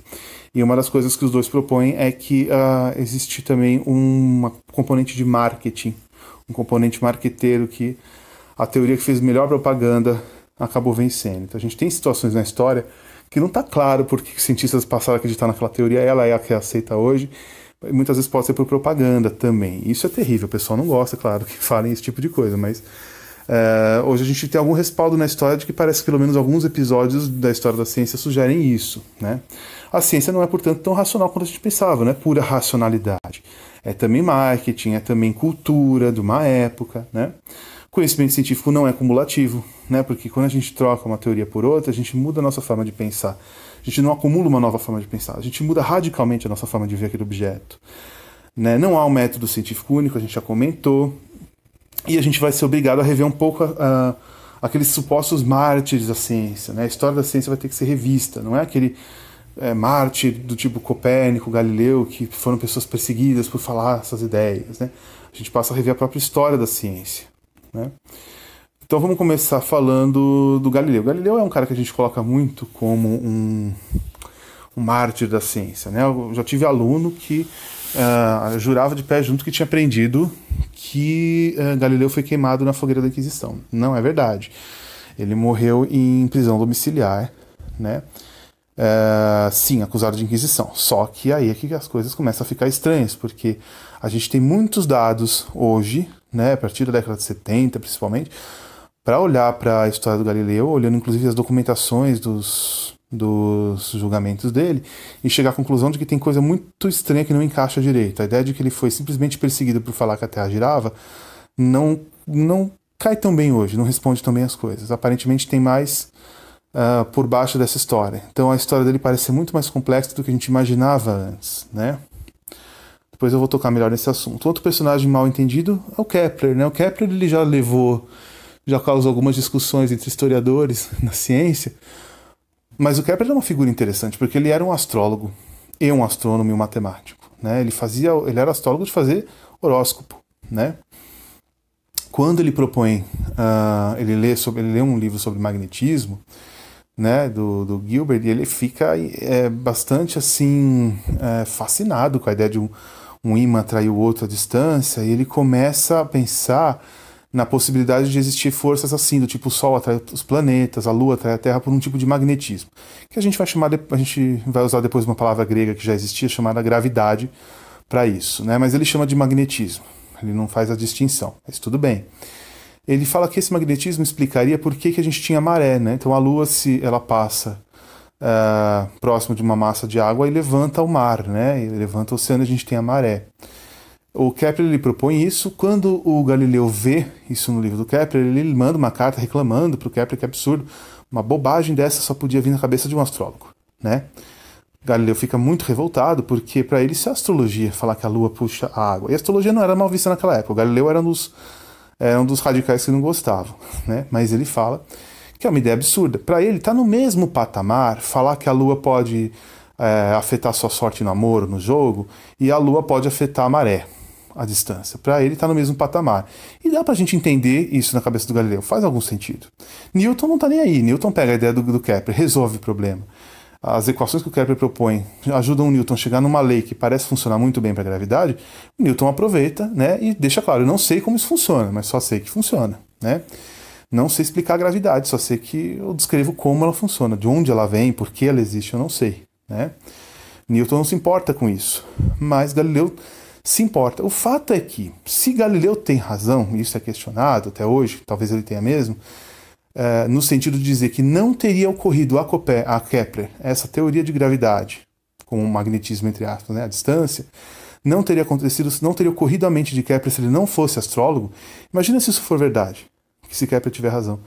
E uma das coisas que os dois propõem é que existe também uma componente de marketing, um componente marqueteiro, que a teoria que fez melhor propaganda acabou vencendo. Então a gente tem situações na história que não está claro por que os cientistas passaram a acreditar naquela teoria, ela é a que é aceita hoje, e muitas vezes pode ser por propaganda também. Isso é terrível, o pessoal não gosta, claro, que falem esse tipo de coisa, mas hoje a gente tem algum respaldo na história de que parece que pelo menos alguns episódios da história da ciência sugerem isso, né? A ciência não é, portanto, tão racional quanto a gente pensava, não é pura racionalidade. É também marketing, é também cultura de uma época, né? Conhecimento científico não é cumulativo, né? Porque quando a gente troca uma teoria por outra, a gente muda a nossa forma de pensar. A gente não acumula uma nova forma de pensar, a gente muda radicalmente a nossa forma de ver aquele objeto, né? Não há um método científico único, a gente já comentou, e a gente vai ser obrigado a rever um pouco aqueles supostos mártires da ciência, né? A história da ciência vai ter que ser revista, não é aquele mártir do tipo Copérnico, Galileu, que foram pessoas perseguidas por falar essas ideias, né? A gente passa a rever a própria história da ciência, né? Então vamos começar falando do Galileu. Galileu é um cara que a gente coloca muito como um mártir da ciência, né? Eu já tive aluno que jurava de pé junto que tinha aprendido que Galileu foi queimado na fogueira da Inquisição. Não é verdade. Ele morreu em prisão domiciliar, né? Sim, acusado de Inquisição. Só que aí é que as coisas começam a ficar estranhas, porque a gente tem muitos dados hoje, né, a partir da década de 70 principalmente, para olhar para a história do Galileu, olhando inclusive as documentações dos julgamentos dele, e chegar à conclusão de que tem coisa muito estranha que não encaixa direito. A ideia de que ele foi simplesmente perseguido por falar que a Terra girava não cai tão bem hoje, não responde tão bem as coisas. Aparentemente tem mais por baixo dessa história. Então a história dele parece ser muito mais complexa do que a gente imaginava antes, né? Depois eu vou tocar melhor nesse assunto. Outro personagem mal entendido é o Kepler, né? O Kepler ele já causou algumas discussões entre historiadores na ciência, mas o Kepler é uma figura interessante, porque ele era um astrólogo e um astrônomo e um matemático, né? Ele era astrólogo de fazer horóscopo, né? Quando ele propõe, ele lê um livro sobre magnetismo, né, do Gilbert, e ele fica bastante assim fascinado com a ideia de um ímã atrair o outro à distância, e ele começa a pensar na possibilidade de existir forças assim, do tipo o Sol atrai os planetas, a Lua atrai a Terra por um tipo de magnetismo, que a gente vai usar depois uma palavra grega que já existia, chamada gravidade, para isso, né? Mas ele chama de magnetismo, ele não faz a distinção, mas tudo bem. Ele fala que esse magnetismo explicaria por que a gente tinha maré, né? Então a Lua, se ela passa próximo de uma massa de água, e levanta o mar, né? E levanta o oceano, e a gente tem a maré. O Kepler ele propõe isso. Quando o Galileu vê isso no livro do Kepler, ele manda uma carta reclamando para o Kepler que é absurdo. Uma bobagem dessa só podia vir na cabeça de um astrólogo. né? Galileu fica muito revoltado porque para ele isso é astrologia, falar que a Lua puxa a água. E a astrologia não era mal vista naquela época. O Galileu era um dos radicais que não gostavam, né? Mas ele fala que é uma ideia absurda. Para ele, tá no mesmo patamar falar que a Lua pode afetar sua sorte no amor, no jogo, e a Lua pode afetar a maré, a distância. Para ele, tá no mesmo patamar. E dá pra gente entender isso na cabeça do Galileu. Faz algum sentido. Newton não tá nem aí. Newton pega a ideia do Kepler, resolve o problema. As equações que o Kepler propõe ajudam o Newton a chegar numa lei que parece funcionar muito bem para a gravidade. O Newton aproveita, né, e deixa claro, eu não sei como isso funciona, mas só sei que funciona, né? Não sei explicar a gravidade, só sei que eu descrevo como ela funciona, de onde ela vem, por que ela existe, eu não sei, né? Newton não se importa com isso, mas Galileu se importa. O fato é que, se Galileu tem razão, e isso é questionado até hoje, talvez ele tenha mesmo, no sentido de dizer que não teria ocorrido a Kepler essa teoria de gravidade, com o magnetismo, entre aspas, né, a distância, não teria acontecido, não teria ocorrido à mente de Kepler se ele não fosse astrólogo. Imagina se isso for verdade, que se Kepler tiver razão,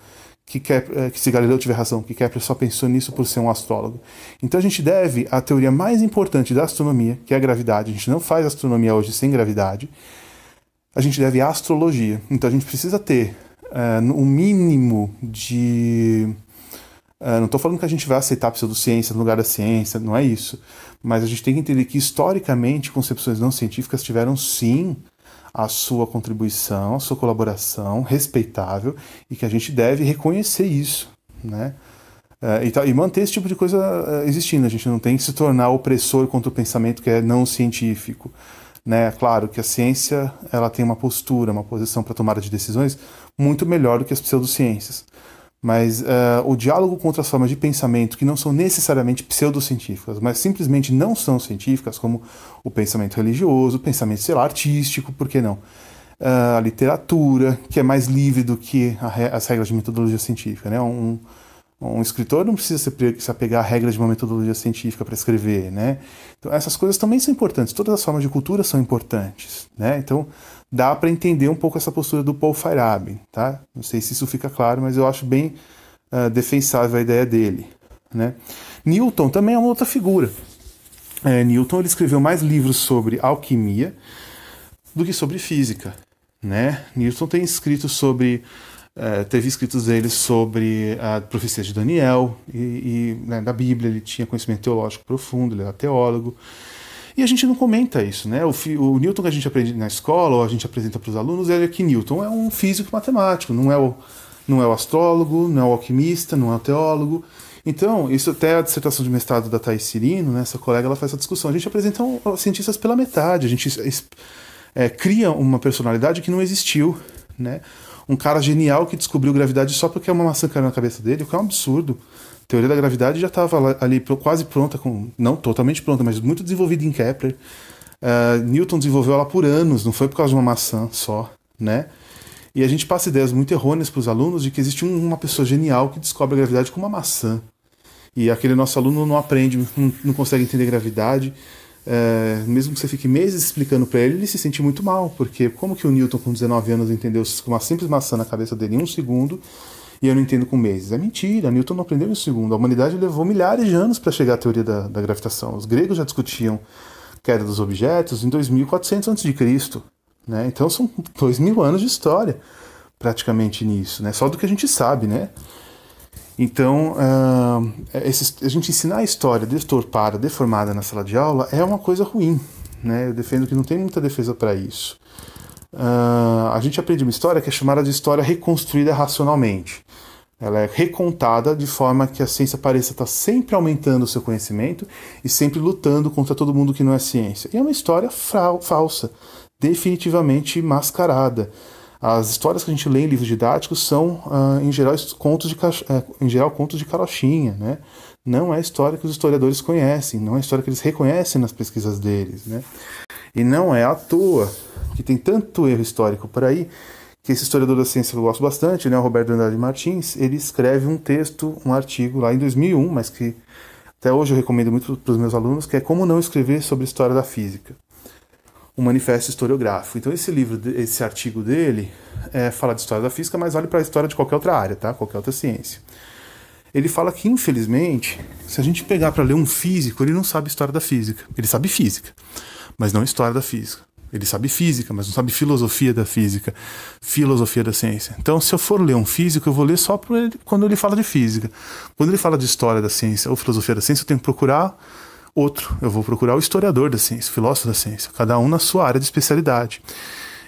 que se Galileu tiver razão, que Kepler só pensou nisso por ser um astrólogo. Então a gente deve a teoria mais importante da astronomia, que é a gravidade. A gente não faz astronomia hoje sem gravidade. A gente deve à astrologia. Então a gente precisa ter um mínimo de... não estou falando que a gente vai aceitar a pseudociência no lugar da ciência, não é isso. Mas a gente tem que entender que, historicamente, concepções não científicas tiveram, sim, a sua contribuição, a sua colaboração respeitável, e que a gente deve reconhecer isso, né? E manter esse tipo de coisa existindo. A gente não tem que se tornar opressor contra o pensamento que é não científico, né? Claro que a ciência, ela tem uma postura, uma posição para tomada de decisões muito melhor do que as pseudociências. Mas o diálogo contra as formas de pensamento que não são necessariamente pseudocientíficas, mas simplesmente não são científicas, como o pensamento religioso, o pensamento, sei lá, artístico, por que não? A literatura, que é mais livre do que as regras de metodologia científica, né? Um escritor não precisa se apegar a regras de uma metodologia científica para escrever, né? Então, essas coisas também são importantes. Todas as formas de cultura são importantes, né? Então, dá para entender um pouco essa postura do Paul Feyerabend, tá? Não sei se isso fica claro, mas eu acho bem defensável a ideia dele, né? Newton também é uma outra figura. Newton, ele escreveu mais livros sobre alquimia do que sobre física, né? Newton tem escrito sobre... teve escritos dele sobre a profecia de Daniel né, da Bíblia. Ele tinha conhecimento teológico profundo, ele era teólogo, e a gente não comenta isso, né? O Newton que a gente aprende na escola, ou a gente apresenta para os alunos, é que Newton é um físico matemático, não é o astrólogo, não é o alquimista, não é o teólogo. Então, isso até a dissertação de mestrado da Thaís Cirino, né, essa colega, ela faz essa discussão. A gente apresenta cientistas pela metade, a gente cria uma personalidade que não existiu, né? Um cara genial que descobriu gravidade só porque uma maçã caiu na cabeça dele, o que é um absurdo. A teoria da gravidade já estava ali quase pronta, não totalmente pronta, mas muito desenvolvida em Kepler. Newton desenvolveu ela por anos, não foi por causa de uma maçã só, né? E a gente passa ideias muito errôneas para os alunos de que existe uma pessoa genial que descobre a gravidade com uma maçã. E aquele nosso aluno não aprende, não consegue entender gravidade. Mesmo que você fique meses explicando para ele, ele se sente muito mal, porque como que o Newton com 19 anos entendeu uma simples maçã na cabeça dele em um segundo e eu não entendo com meses? É mentira, Newton não aprendeu em um segundo. A humanidade levou milhares de anos para chegar à teoria da gravitação. Os gregos já discutiam queda dos objetos em 2400 a.C., né? Então são 2000 anos de história praticamente nisso, né? Só do que a gente sabe, né? Então, a gente ensinar a história deturpada, deformada na sala de aula é uma coisa ruim, né? Eu defendo que não tem muita defesa para isso. A gente aprende uma história que é chamada de história reconstruída racionalmente. Ela é recontada de forma que a ciência pareça estar sempre aumentando o seu conhecimento e sempre lutando contra todo mundo que não é ciência. E é uma história falsa, definitivamente mascarada. As histórias que a gente lê em livros didáticos são, em geral, contos de carochinha, né? Não é a história que os historiadores conhecem, não é a história que eles reconhecem nas pesquisas deles, né? E não é à toa que tem tanto erro histórico por aí, que esse historiador da ciência que eu gosto bastante, né, o Roberto Andrade Martins, ele escreve um artigo lá em 2001, mas que até hoje eu recomendo muito para os meus alunos, que é Como Não Escrever sobre História da Física. Um manifesto historiográfico. Então esse artigo dele fala de história da física, mas vale para a história de qualquer outra área, tá? Qualquer outra ciência. Ele fala que, infelizmente, se a gente pegar para ler um físico, ele não sabe história da física. Ele sabe física, mas não história da física. Ele sabe física, mas não sabe filosofia da física, filosofia da ciência. Então, se eu for ler um físico, eu vou ler só quando ele fala de física. Quando ele fala de história da ciência ou filosofia da ciência, eu tenho que procurar outro. Eu vou procurar o historiador da ciência, o filósofo da ciência, cada um na sua área de especialidade.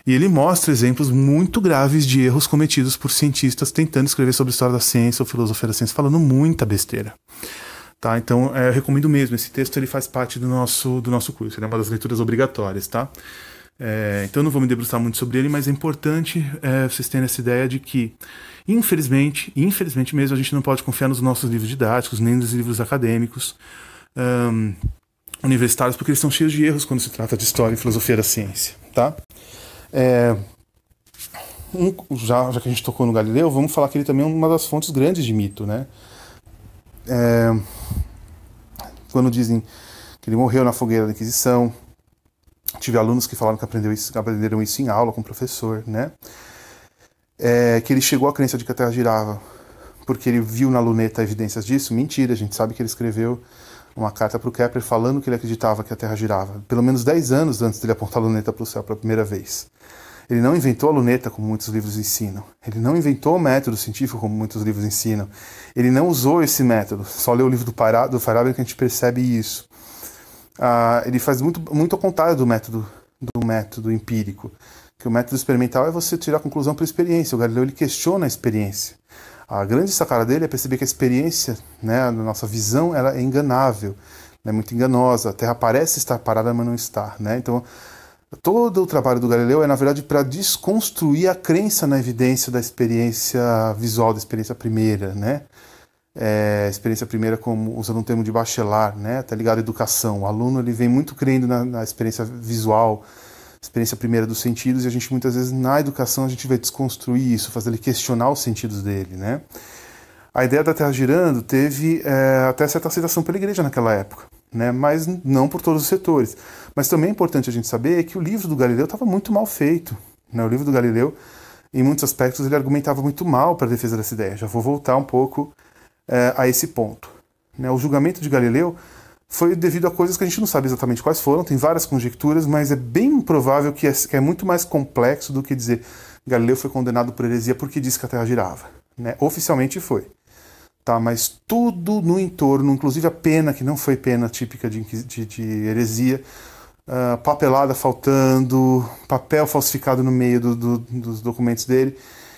E ele mostra exemplos muito graves de erros cometidos por cientistas tentando escrever sobre história da ciência ou filosofia da ciência, falando muita besteira. Tá? Então, eu recomendo mesmo. Esse texto ele faz parte do nosso curso. Ele é uma das leituras obrigatórias. Tá? Então, eu não vou me debruçar muito sobre ele, mas é importante vocês terem essa ideia de que, infelizmente mesmo, a gente não pode confiar nos nossos livros didáticos, nem nos livros acadêmicos universitários, porque eles são cheios de erros quando se trata de história e filosofia da ciência. Tá? Já que a gente tocou no Galileu, vamos falar que ele também é uma das fontes grandes de mito, né? Quando dizem que ele morreu na fogueira da Inquisição, tive alunos que falaram que aprenderam isso em aula com o professor, né? Que ele chegou à crença de que a Terra girava porque ele viu na luneta evidências disso. Mentira, a gente sabe que ele escreveu uma carta para o Kepler falando que ele acreditava que a Terra girava, pelo menos 10 anos antes dele apontar a luneta para o céu pela primeira vez. Ele não inventou a luneta, como muitos livros ensinam. Ele não inventou o método científico, como muitos livros ensinam. Ele não usou esse método. Só lê o livro do Farabi que a gente percebe isso. Ele faz muito ao contrário do método empírico. Que o método experimental é você tirar a conclusão pela experiência. O Galileu ele questiona a experiência. A grande sacada dele é perceber que a experiência, né, a nossa visão, ela é enganável, é muito enganosa. A Terra parece estar parada, mas não está. Né? Então, todo o trabalho do Galileu é, na verdade, para desconstruir a crença na evidência da experiência visual, da experiência primeira. Né? Experiência primeira, como usando um termo de Bachelard, né? Tá ligado à educação. O aluno ele vem muito crendo na experiência visual, experiência primeira dos sentidos, e a gente muitas vezes na educação a gente vai desconstruir isso, fazer ele questionar os sentidos dele, né? A ideia da Terra girando teve até certa aceitação pela igreja naquela época, né? Mas não por todos os setores. Mas também é importante a gente saber que o livro do Galileu estava muito mal feito, né? O livro do Galileu, em muitos aspectos, ele argumentava muito mal para a defesa dessa ideia. Já vou voltar um pouco a esse ponto, né? O julgamento de Galileu foi devido a coisas que a gente não sabe exatamente quais foram, tem várias conjecturas, mas é bem provável que é muito mais complexo do que dizer Galileu foi condenado por heresia porque disse que a Terra girava. Né? Oficialmente foi. Tá? Mas tudo no entorno, inclusive a pena, que não foi pena típica de heresia, papelada faltando, papel falsificado no meio dos documentos dele,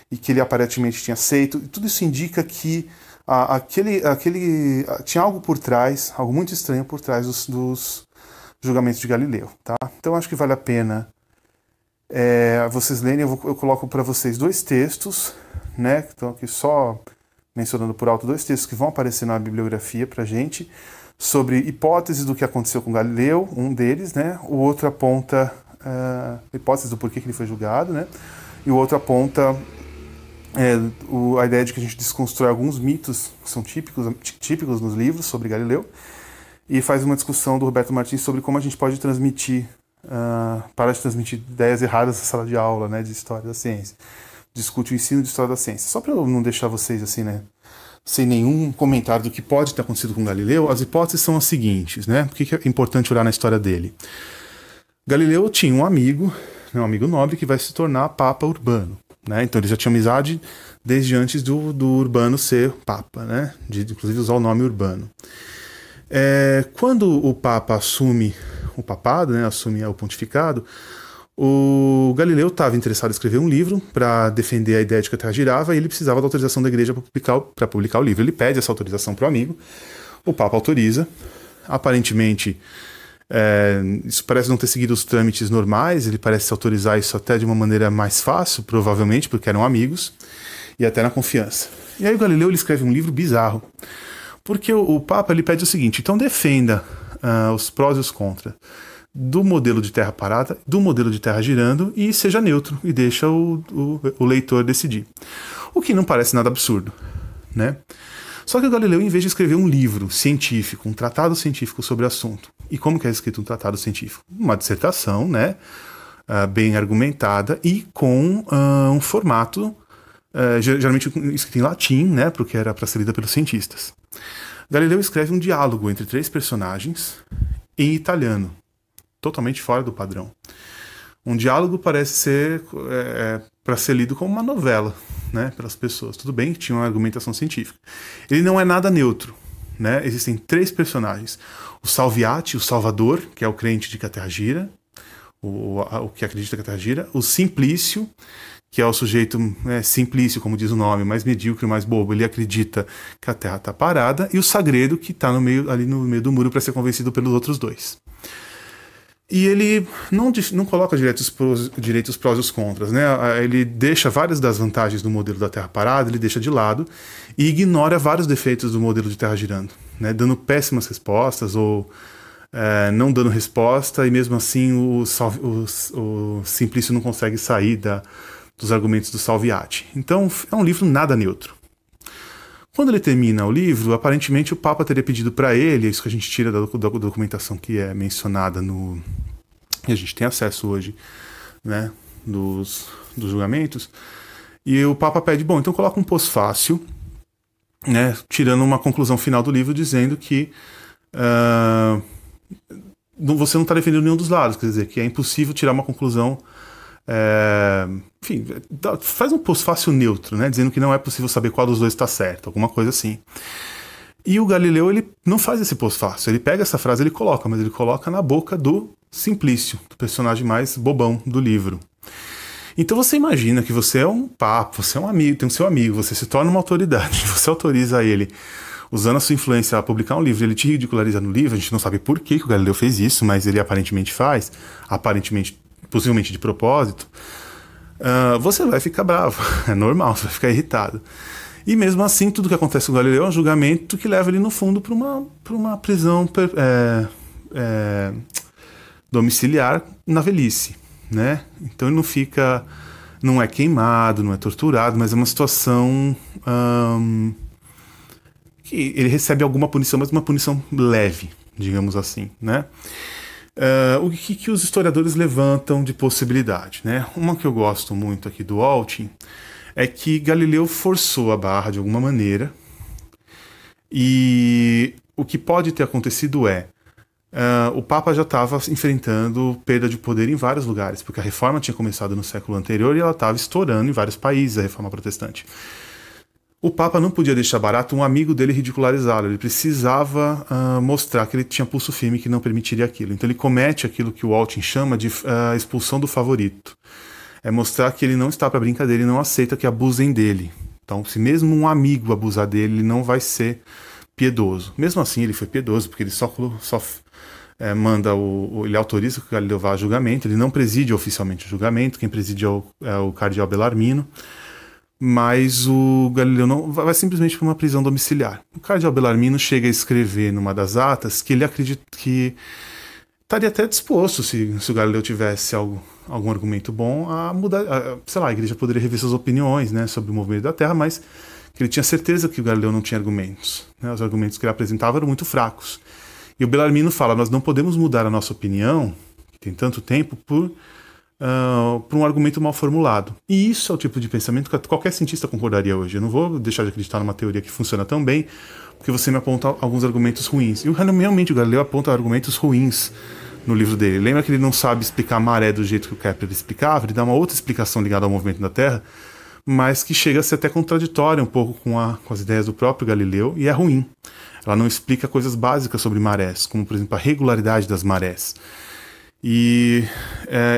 e que ele aparentemente tinha aceito, e tudo isso indica que tinha algo por trás, algo muito estranho por trás dos julgamentos de Galileu, tá? Então acho que vale a pena vocês lerem. Eu coloco para vocês 2 textos, né? Que estão aqui só mencionando por alto 2 textos que vão aparecer na bibliografia para gente, sobre hipóteses do que aconteceu com Galileu, um deles, né? O outro aponta hipóteses do porquê que ele foi julgado, né? E o outro aponta a ideia de que a gente desconstrói alguns mitos que são típicos nos livros sobre Galileu, e faz uma discussão do Roberto Martins sobre como a gente pode parar de transmitir ideias erradas na sala de aula, né, de história da ciência. Discute o ensino de história da ciência. Só para eu não deixar vocês assim, né, sem nenhum comentário do que pode ter acontecido com Galileu, as hipóteses são as seguintes, né? Por que é importante olhar na história dele? Galileu tinha um amigo nobre que vai se tornar Papa Urbano. Né? Então ele já tinha amizade desde antes do Urbano ser Papa, né? De inclusive usar o nome Urbano. Quando o Papa assume o papado, né? Assume o pontificado, o Galileu estava interessado em escrever um livro para defender a ideia de que a Terra girava, e ele precisava da autorização da igreja para publicar o livro. Ele pede essa autorização para o amigo, o Papa autoriza. Aparentemente isso parece não ter seguido os trâmites normais, ele parece autorizar isso até de uma maneira mais fácil, provavelmente porque eram amigos, e até na confiança. E aí o Galileu ele escreve um livro bizarro, porque o Papa ele pede o seguinte: então defenda os prós e os contras do modelo de Terra parada, do modelo de Terra girando, e seja neutro, e deixa o leitor decidir. O que não parece nada absurdo, né? Só que o Galileu, em vez de escrever um livro científico, um tratado científico sobre o assunto, e como que é escrito um tratado científico? Uma dissertação, né, bem argumentada e com um formato geralmente escrito em latim, né, porque era para ser lida pelos cientistas. Galileu escreve um diálogo entre 3 personagens em italiano, totalmente fora do padrão. Um diálogo parece ser para ser lido como uma novela, né, pelas pessoas. Tudo bem que tinha uma argumentação científica. Ele não é nada neutro, né? Existem 3 personagens. O Salviati, o Salvador, que é o crente de que a Terra gira, o que acredita que a Terra gira. O Simplício, que é o sujeito simplício, como diz o nome, mais medíocre, mais bobo. Ele acredita que a Terra está parada. E o Sagredo, que está ali no meio do muro para ser convencido pelos outros 2. E ele não coloca direitos prós e os contras, né? Ele deixa várias das vantagens do modelo da Terra parada, ele deixa de lado e ignora vários defeitos do modelo de Terra girando, né? Dando péssimas respostas ou não dando resposta, e mesmo assim o Simplício não consegue sair dos argumentos do Salviati. Então é um livro nada neutro. Quando ele termina o livro, aparentemente o Papa teria pedido para ele, isso que a gente tira da documentação que é mencionada que a gente tem acesso hoje, né, dos julgamentos, e o Papa pede, bom, então coloca um pós-fácil, né, tirando uma conclusão final do livro, dizendo que você não está defendendo nenhum dos lados, quer dizer, que é impossível tirar uma conclusão. Enfim, faz um pós-fácil neutro, né, dizendo que não é possível saber qual dos 2 está certo, alguma coisa assim. E o Galileu, ele não faz esse pós-fácil, ele pega essa frase, mas ele coloca na boca do Simplício, do personagem mais bobão do livro. Então você imagina que você é um papa, você é um amigo, tem o seu amigo, você se torna uma autoridade, você autoriza ele, usando a sua influência a publicar um livro, ele te ridiculariza no livro, a gente não sabe por que o Galileu fez isso, mas ele aparentemente faz, possivelmente de propósito, você vai ficar bravo, é normal, você vai ficar irritado. E mesmo assim, tudo que acontece com o Galileu é um julgamento que leva ele, no fundo, para uma prisão domiciliar na velhice, né? Então ele não é queimado, não é torturado, mas é uma situação que ele recebe alguma punição, mas uma punição leve, digamos assim, né? O que os historiadores levantam de possibilidade, né? Uma que eu gosto muito aqui do Altin é que Galileu forçou a barra de alguma maneira, e o que pode ter acontecido o Papa já estava enfrentando perda de poder em vários lugares, porque a reforma tinha começado no século anterior e ela estava estourando em vários países, a reforma protestante. O Papa não podia deixar barato um amigo dele ridicularizá-lo, ele precisava mostrar que ele tinha pulso firme, que não permitiria aquilo. Então ele comete aquilo que o Altin chama de expulsão do favorito. É mostrar que ele não está para brincadeira e não aceita que abusem dele. Então, se mesmo um amigo abusar dele, ele não vai ser piedoso. Mesmo assim, ele foi piedoso, porque ele só ele autoriza que o Galileu vá a julgamento, ele não preside oficialmente o julgamento, quem preside é o cardeal Bellarmino, mas o Galileu não vai simplesmente para uma prisão domiciliar. O cardeal Bellarmino chega a escrever numa das atas que ele acredita que estaria até disposto, se o Galileu tivesse algum argumento bom, a mudar, sei lá, a igreja poderia rever suas opiniões, né, sobre o movimento da Terra, mas que ele tinha certeza que o Galileu não tinha argumentos, né, os argumentos que ele apresentava eram muito fracos. E o Bellarmino fala, nós não podemos mudar a nossa opinião, que tem tanto tempo, por um argumento mal formulado. E isso é o tipo de pensamento que qualquer cientista concordaria hoje. Eu não vou deixar de acreditar numa teoria que funciona tão bem, porque você me aponta alguns argumentos ruins. E realmente o Galileu aponta argumentos ruins no livro dele. Lembra que ele não sabe explicar a maré do jeito que o Kepler explicava? Ele dá uma outra explicação ligada ao movimento da Terra, mas que chega a ser até contraditória um pouco com as ideias do próprio Galileu, e é ruim. Ela não explica coisas básicas sobre marés, como, por exemplo, a regularidade das marés. E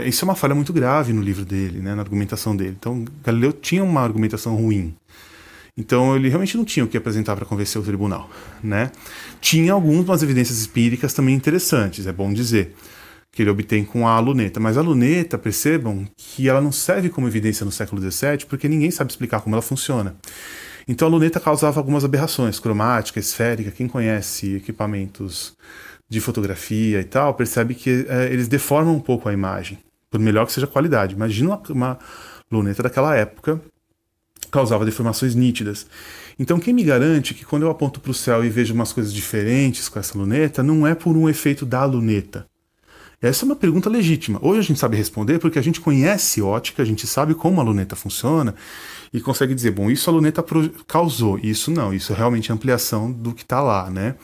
isso é uma falha muito grave no livro dele, né, na argumentação dele. Então, Galileu tinha uma argumentação ruim. Então, ele realmente não tinha o que apresentar para convencer o tribunal, né? Tinha algumas evidências empíricas também interessantes, é bom dizer, que ele obtém com a luneta. Mas a luneta, percebam que ela não serve como evidência no século XVII, porque ninguém sabe explicar como ela funciona. Então, a luneta causava algumas aberrações, cromática, esférica. Quem conhece equipamentos de fotografia e tal, percebe que eles deformam um pouco a imagem, por melhor que seja a qualidade. Imagina uma luneta daquela época, causava deformações nítidas. Então quem me garante que quando eu aponto para o céu e vejo umas coisas diferentes com essa luneta, não é por um efeito da luneta? Essa é uma pergunta legítima. Hoje a gente sabe responder porque a gente conhece ótica, a gente sabe como a luneta funciona, e consegue dizer, bom, isso a luneta causou, isso não, isso é realmente ampliação do que está lá, né?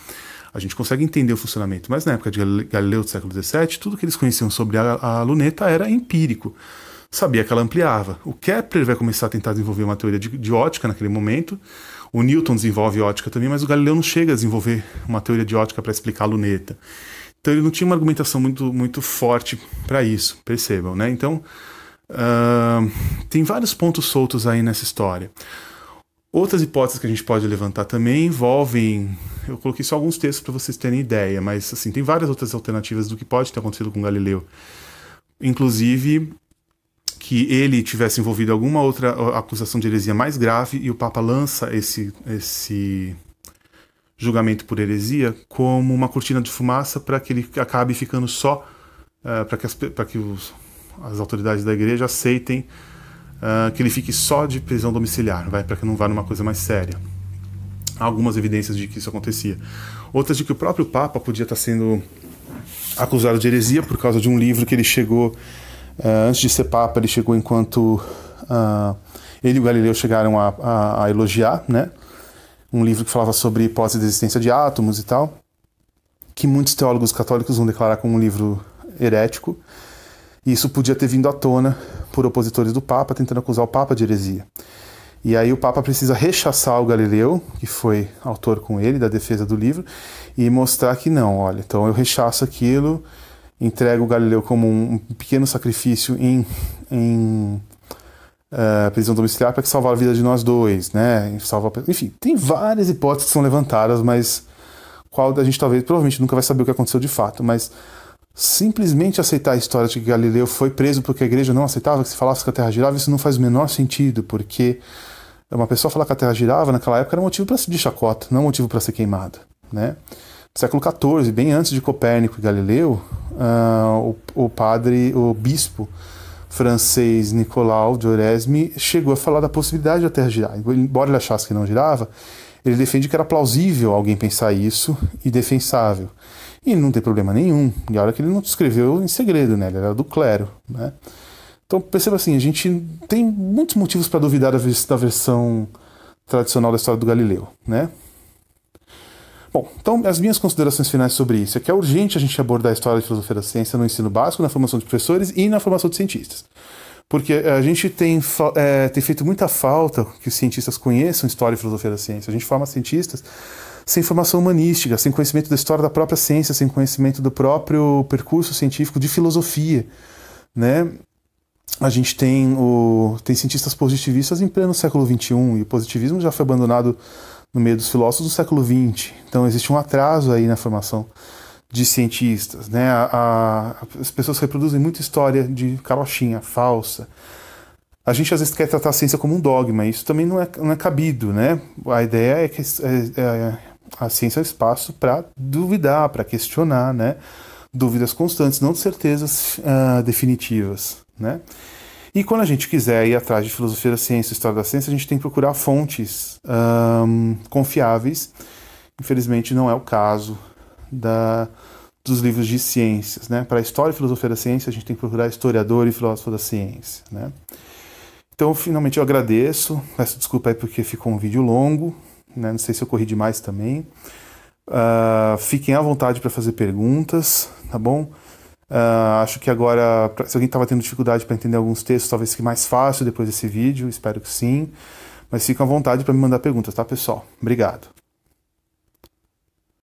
A gente consegue entender o funcionamento, mas na época de Galileu do século XVII, tudo que eles conheciam sobre a luneta era empírico. Sabia que ela ampliava. O Kepler vai começar a tentar desenvolver uma teoria de ótica naquele momento. O Newton desenvolve ótica também, mas o Galileu não chega a desenvolver uma teoria de ótica para explicar a luneta. Então ele não tinha uma argumentação muito forte para isso, percebam, né? Então tem vários pontos soltos aí nessa história. Outras hipóteses que a gente pode levantar também envolvem... Eu coloquei só alguns textos para vocês terem ideia, mas assim, tem várias outras alternativas do que pode ter acontecido com Galileu. Inclusive, que ele tivesse envolvido em alguma outra acusação de heresia mais grave e o Papa lança esse julgamento por heresia como uma cortina de fumaça para que ele acabe ficando só... para que as autoridades da igreja aceitem que ele fique só de prisão domiciliar, para que não vá numa coisa mais séria. Há algumas evidências de que isso acontecia. Outras de que o próprio Papa podia estar sendo acusado de heresia por causa de um livro que ele chegou, antes de ser Papa, ele chegou enquanto ele e o Galileu chegaram a elogiar, né? Um livro que falava sobre hipótese de existência de átomos e tal, que muitos teólogos católicos vão declarar como um livro herético. E isso podia ter vindo à tona por opositores do Papa, tentando acusar o Papa de heresia. E aí o Papa precisa rechaçar o Galileu, que foi autor com ele da defesa do livro, e mostrar que não, olha, então eu rechaço aquilo, entrego o Galileu como um pequeno sacrifício em prisão domiciliar para que salvar a vida de nós dois, né? Enfim, tem várias hipóteses que são levantadas, mas qual a gente provavelmente nunca vai saber o que aconteceu de fato, mas simplesmente aceitar a história de que Galileu foi preso porque a igreja não aceitava que se falasse que a Terra girava, isso não faz o menor sentido, porque uma pessoa falar que a Terra girava naquela época era motivo de chacota, não motivo para ser queimada, né? No século XIV, bem antes de Copérnico e Galileu, o bispo francês Nicolau de Oresme chegou a falar da possibilidade da Terra girar. Embora ele achasse que não girava, ele defende que era plausível alguém pensar isso e defensável. E não tem problema nenhum. E a hora que ele não escreveu em segredo, né? Ele era do clero, né? Então, perceba assim, a gente tem muitos motivos para duvidar da versão tradicional da história do Galileu, né? Bom, então as minhas considerações finais sobre isso é que é urgente a gente abordar a história de filosofia da ciência no ensino básico, na formação de professores e na formação de cientistas. Porque a gente tem feito muita falta que os cientistas conheçam história e filosofia da ciência. A gente forma cientistas sem formação humanística, sem conhecimento da história da própria ciência, sem conhecimento do próprio percurso científico de filosofia, né? A gente tem cientistas positivistas em pleno século XXI, e o positivismo já foi abandonado no meio dos filósofos do século XX. Então existe um atraso aí na formação de cientistas, né? As pessoas reproduzem muita história de carochinha, falsa. A gente às vezes quer tratar a ciência como um dogma, isso também não é cabido, né? A ideia é que a ciência é um espaço para duvidar, para questionar, né? Dúvidas constantes, não de certezas definitivas, né? E quando a gente quiser ir atrás de filosofia da ciência, história da ciência, a gente tem que procurar fontes confiáveis. Infelizmente não é o caso dos livros de ciências, né? Para a história e filosofia da ciência, a gente tem que procurar historiador e filósofo da ciência, né? Então, finalmente, eu agradeço. Peço desculpa aí porque ficou um vídeo longo, né? Não sei se eu corri demais também. Fiquem à vontade para fazer perguntas, tá bom? Acho que agora, se alguém estava tendo dificuldade para entender alguns textos, talvez fique mais fácil depois desse vídeo, espero que sim. Mas fiquem à vontade para me mandar perguntas, tá, pessoal? Obrigado.